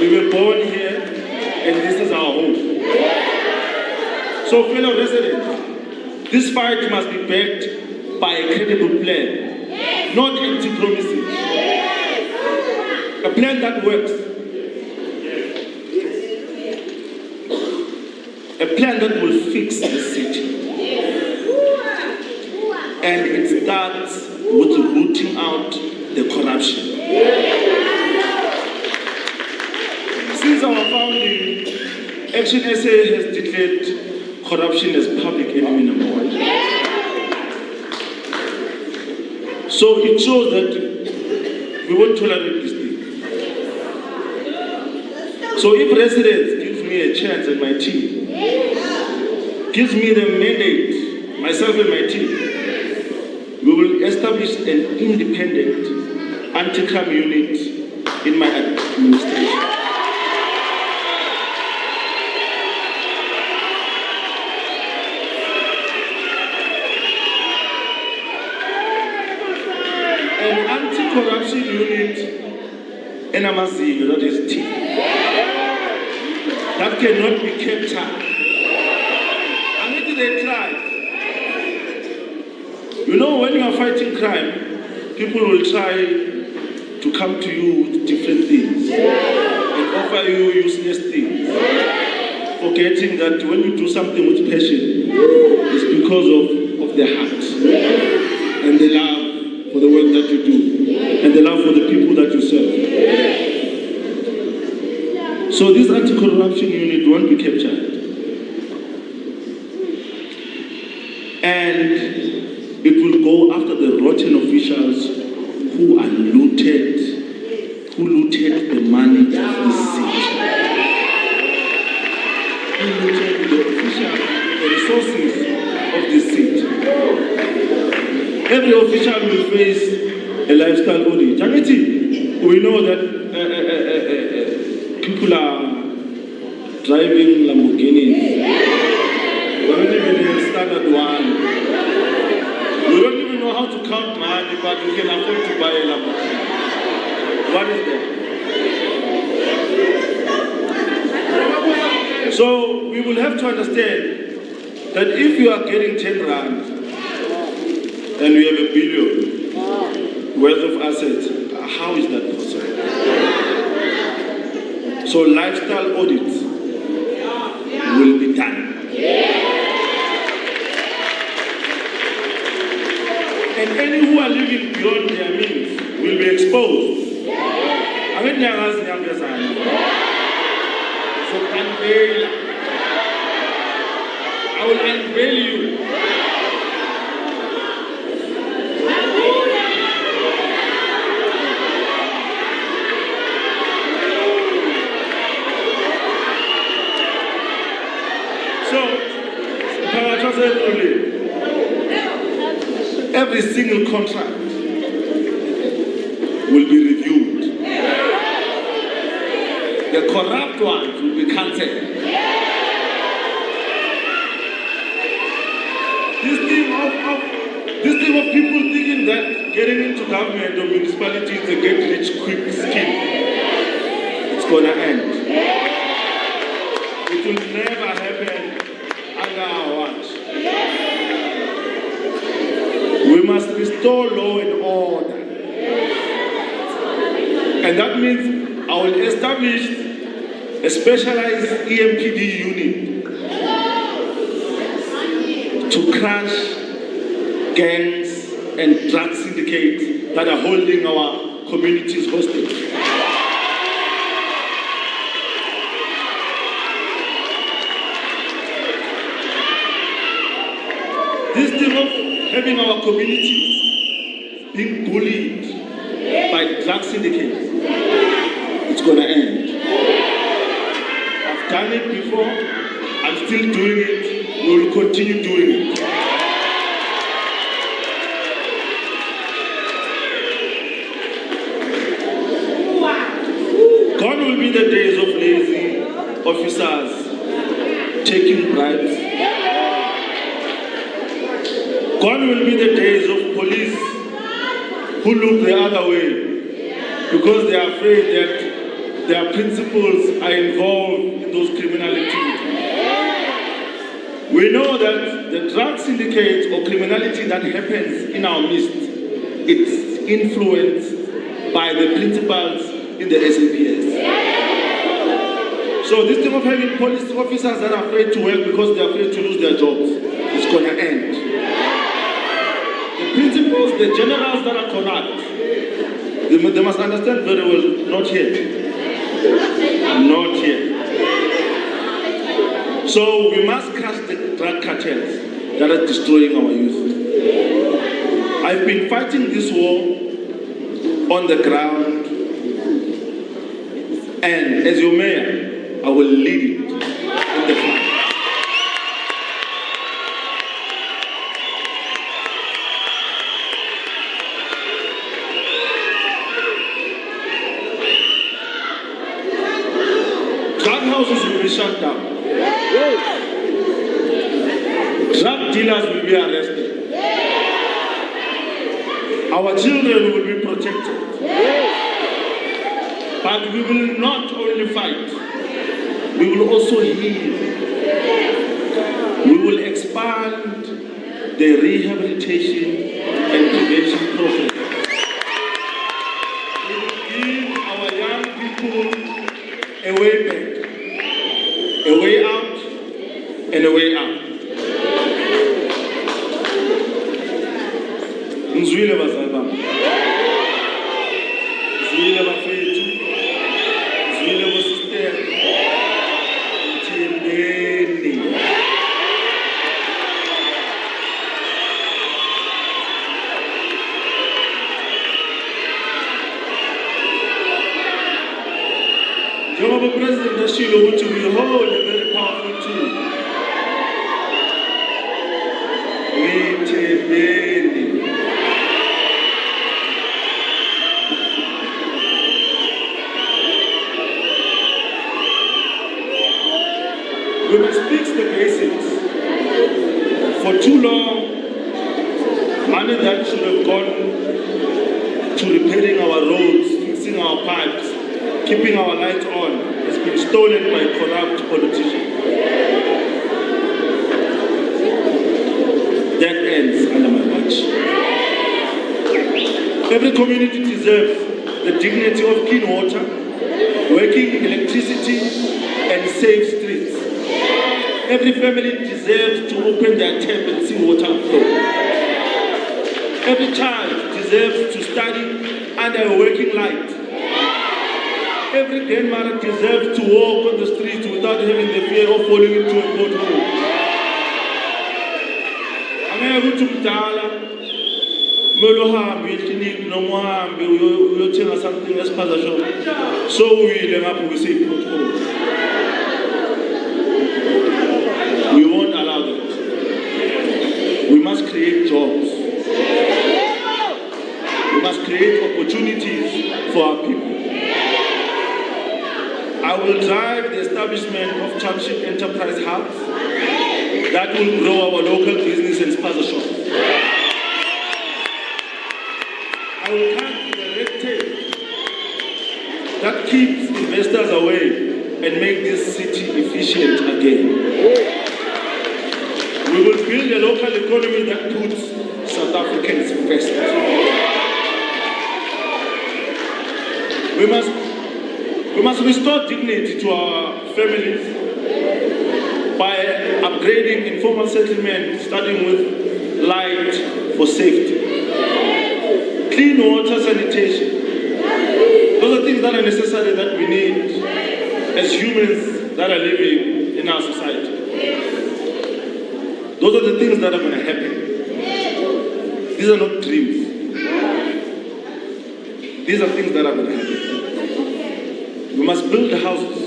We were born here and this is our home. So fellow residents, this fight must be backed by a credible plan, not empty promises. A plan that works. A plan that will fix the city. And it starts with rooting out the corruption. Since our founding, ActionSA has declared corruption as public enemy number 1. So it shows that we won't tolerate this thing. So if residents give me a chance and my team, gives me the mandate, myself and my team, we will establish an independent anti-crime unit in my administration. An anti-corruption unit in Amazinga, that is team, that cannot be captured. And it is a crime. You know, when you are fighting crime, people will try to come to you with different things and offer you useless things, forgetting that when you do something with passion, it's because of the heart and the love for the work that you do and the love for the people that you serve. So this anti-corruption unit won't be captured. And it will go after the rotten officials who looted the money of the city. Who looted the resources of the city. Every official will face a lifestyle audit. Jamiti, we know that people are driving Lamborghinis. We're not even in standard 1. We don't even know how to count money, but we can afford to buy a Lamborghini. What is that? So we will have to understand that if you are getting 10 rand and we have $1 billion worth of assets, how is that possible? So lifestyle audits will be done. And any who are living beyond their means will be exposed. I will unveil you. So, every single contract will be reviewed. The corrupt ones will be cancelled. This thing of people thinking that getting into government or municipality is a get-rich-quick scheme, it's gonna end. It will never happen under our watch. We must restore law and order. And that means I will establish a specialized EMPD unit to crush gangs and drug syndicates that are holding our communities hostage. This thing of having our communities being bullied by drug syndicates, it's gonna end. I've done it before, I'm still doing it, we will continue doing it. Gone will be the days of lazy officers taking bribes. Gone will be the days of police who look the other way because they are afraid that their principals are involved in those criminal activities. We know that the drug syndicate or criminality that happens in our midst, it's influenced by the principals in the SAPS. So this thing of having police officers that are afraid to work because they're afraid to lose their jobs is going to end. The principals, the generals that are corrupt, they must understand very well, not here. Not here. So we must crush the drug cartels that are destroying our youth. I've been fighting this war on the ground, and as your mayor, I will lead it in the fight. Drug houses will be shut down. Drug dealers will be arrested. Our children will be protected. But we will not only fight, we will also heal. We will expand the rehabilitation and prevention program. We will give our young people a way back, a way out, and a way out. Ngizwile bazali bami. Ngizwile bafethu. Ngizwile bosister. Ngithembeni. Njengoba uPresident ashilo ukuthi we hold a very powerful tool. Ngithembeni. We must fix the basics. For too long, money that should have gone to repairing our roads, fixing our pipes, keeping our lights on, has been stolen by corrupt politicians. That ends under my watch. Every community deserves the dignity of clean water, working electricity, and safe streets. Every family deserves to open their tap and see water flow. Every child deserves to study under a working light. Every grandmother deserves to walk on the streets without having the fear of falling into a pothole. Angeke uthi kudala kumele uhambe eklinikhi noma uhambe uyothenga something esipaza shop. So uwile ngapho kuseyipothole. We won't allow that. We must create jobs. We must create opportunities for our people. I will drive the establishment of township enterprise hubs that will grow our local business drinks and spaza shops. I will cut the red tape that keeps investors away and make this city efficient again. We will build a local economy that puts South Africans first. We must restore dignity to our families by upgrading informal settlement, starting with light for safety. Clean water, sanitation. Those are things that are necessary that we need as humans that are living in our society. Those are the things that are going to happen. These are not dreams. These are things that are going to happen. We must build the houses,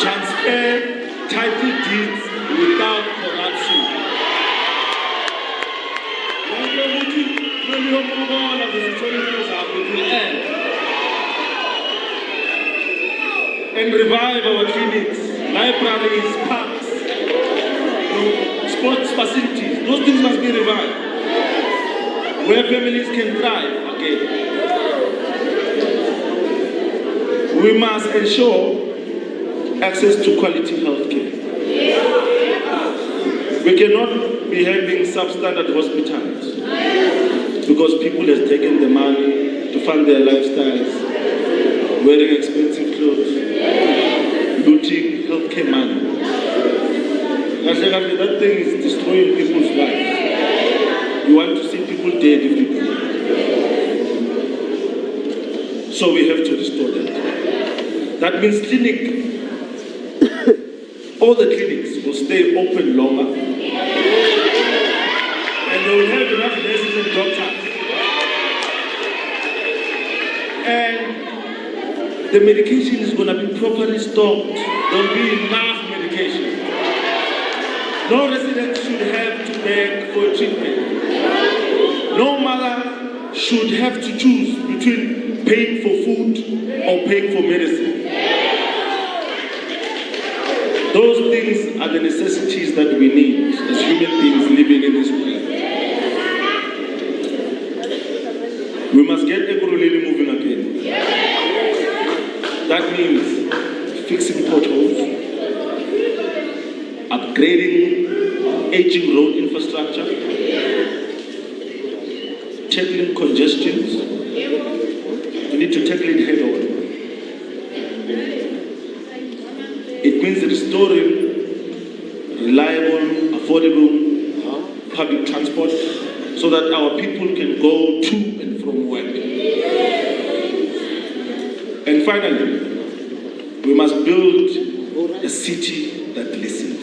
transfer title deeds without corruption. And revive our clinics, libraries, parks, sports facilities. Those things must be revived, where families can thrive again. We must ensure access to quality health care. We cannot be having substandard hospitals because people have taken the money to fund their lifestyles, wearing expensive clothes, looting healthcare money. That thing is destroying people's lives. You want to see people dead if you can. So we have to restore that. That means all the clinics will stay open longer. And they will have enough nurses and doctors. And the medication is going to be properly stocked. There will be enough medication. No resident should have to beg for treatment. No mother should have to choose between paying for food or paying for medicine. Those things are the necessities that we need as human beings living in this world. We must get Ekurhuleni moving again. That means fixing potholes, upgrading aging road infrastructure, tackling congestions. We need to tackle it head on. It means restoring reliable, affordable public transport so that our people can go to and from work. And finally, we must build a city that listens,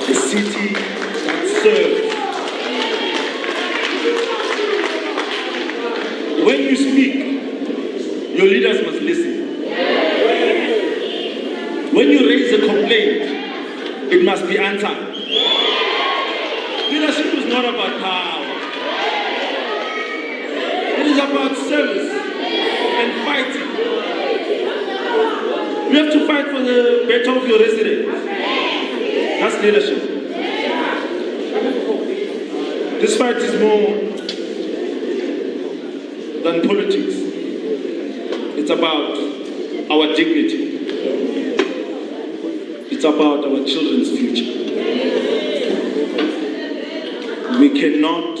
a city that serves. When you speak, your leaders must listen. When you raise a complaint, it must be answered. Leadership is not about power. It is about service and fighting. You have to fight for the better of your residents. That's leadership. This fight is more than politics. It's about our dignity. It's about our children's future. We cannot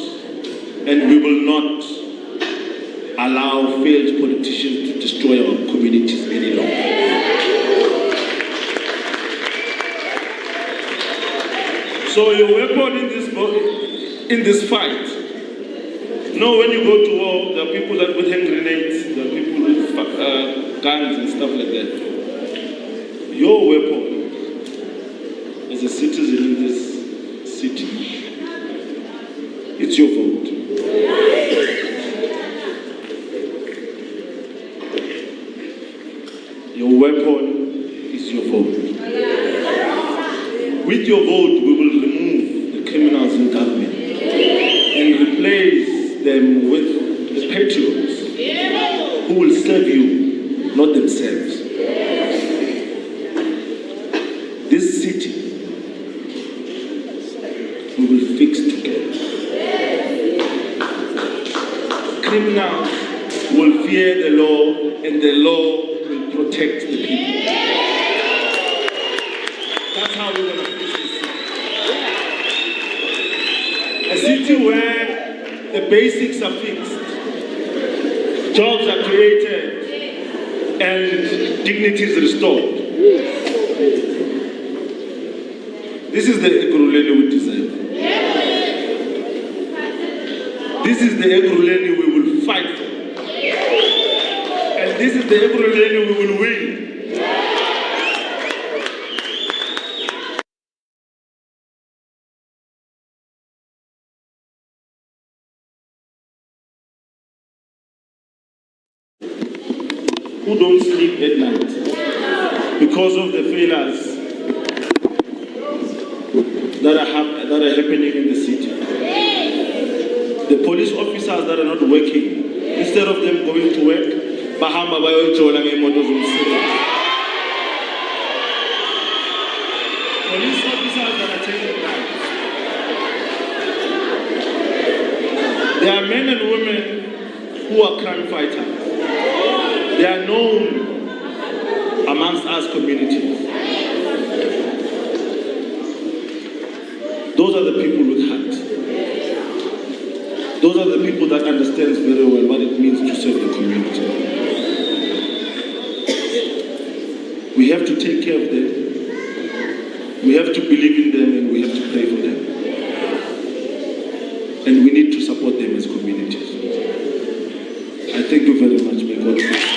and we will not allow failed politicians to destroy our communities any longer. So your weapon in this fight. When you go to war, there are people that with hand grenades, there are people with guns and stuff like that. Your weapon as a citizen in this city, it's your vote. Your weapon is your vote. With your vote, we will remove the criminals in government and replace them with the patriots who will serve you, not themselves. This city will fear the law, and the law will protect the people. That's how we're going to fix this city. A city where the basics are fixed, jobs are created, and dignity is restored. This is the Ekurhuleni we deserve. This is the Ekurhuleni we will fight for. And this is the Ekurhuleni we will win. Who don't sleep at night because of the failures that are happening in the city. The police officers that are not working, instead of them going to work, bahamba bayojola ngemoto zomsebenzi. Police officers that are taking lives. There are men and women who are crime fighters. They are known amongst us communities. Those are the people with heart. Those are the people that understand very well what it means to serve the community. We have to take care of them. We have to believe in them, and we have to pray for them. And we need to support them as communities. I thank you very much. May God bless you.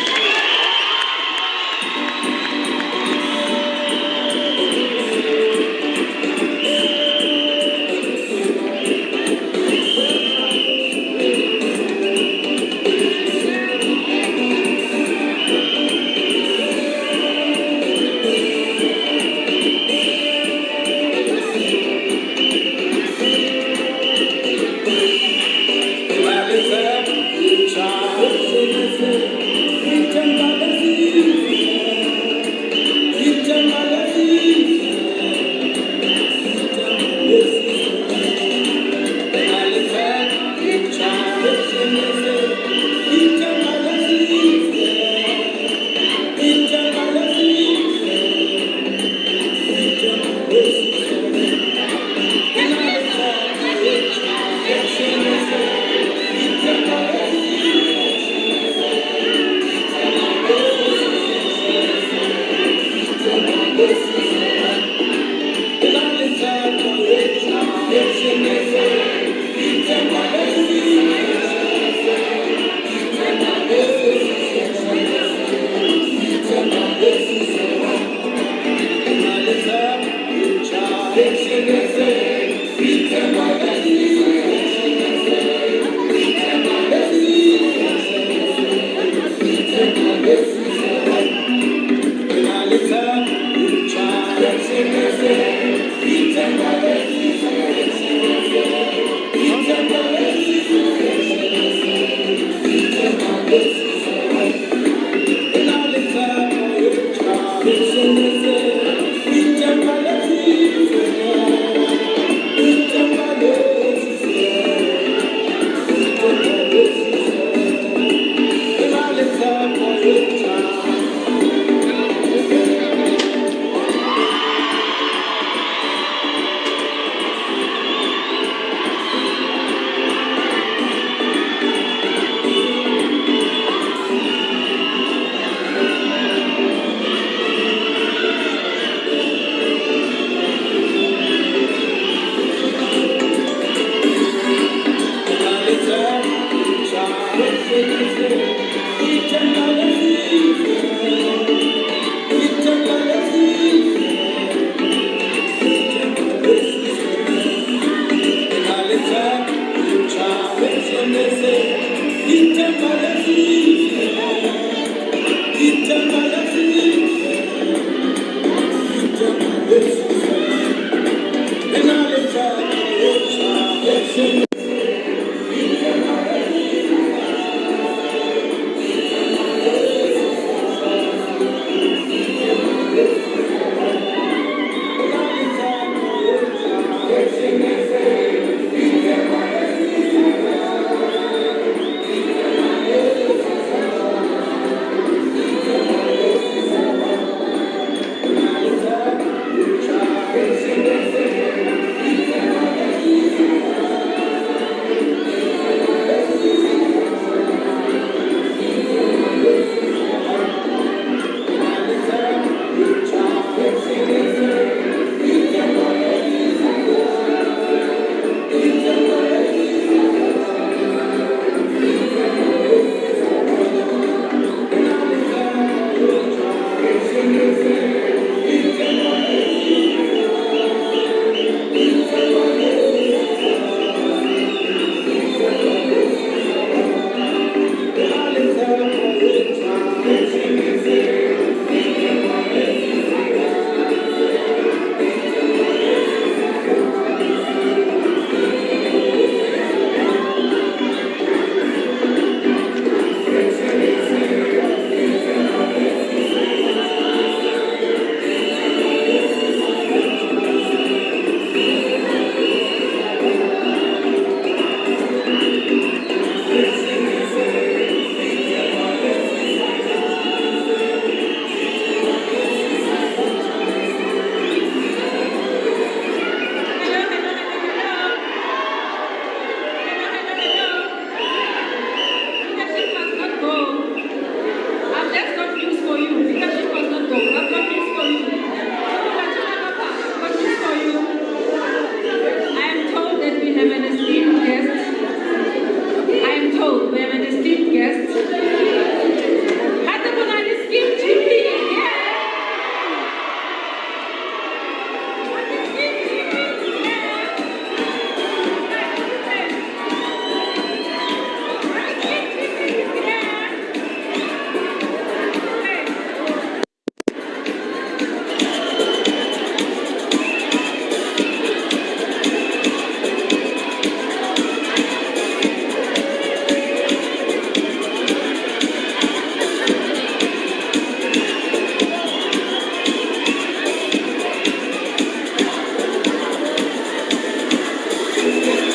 Thank you.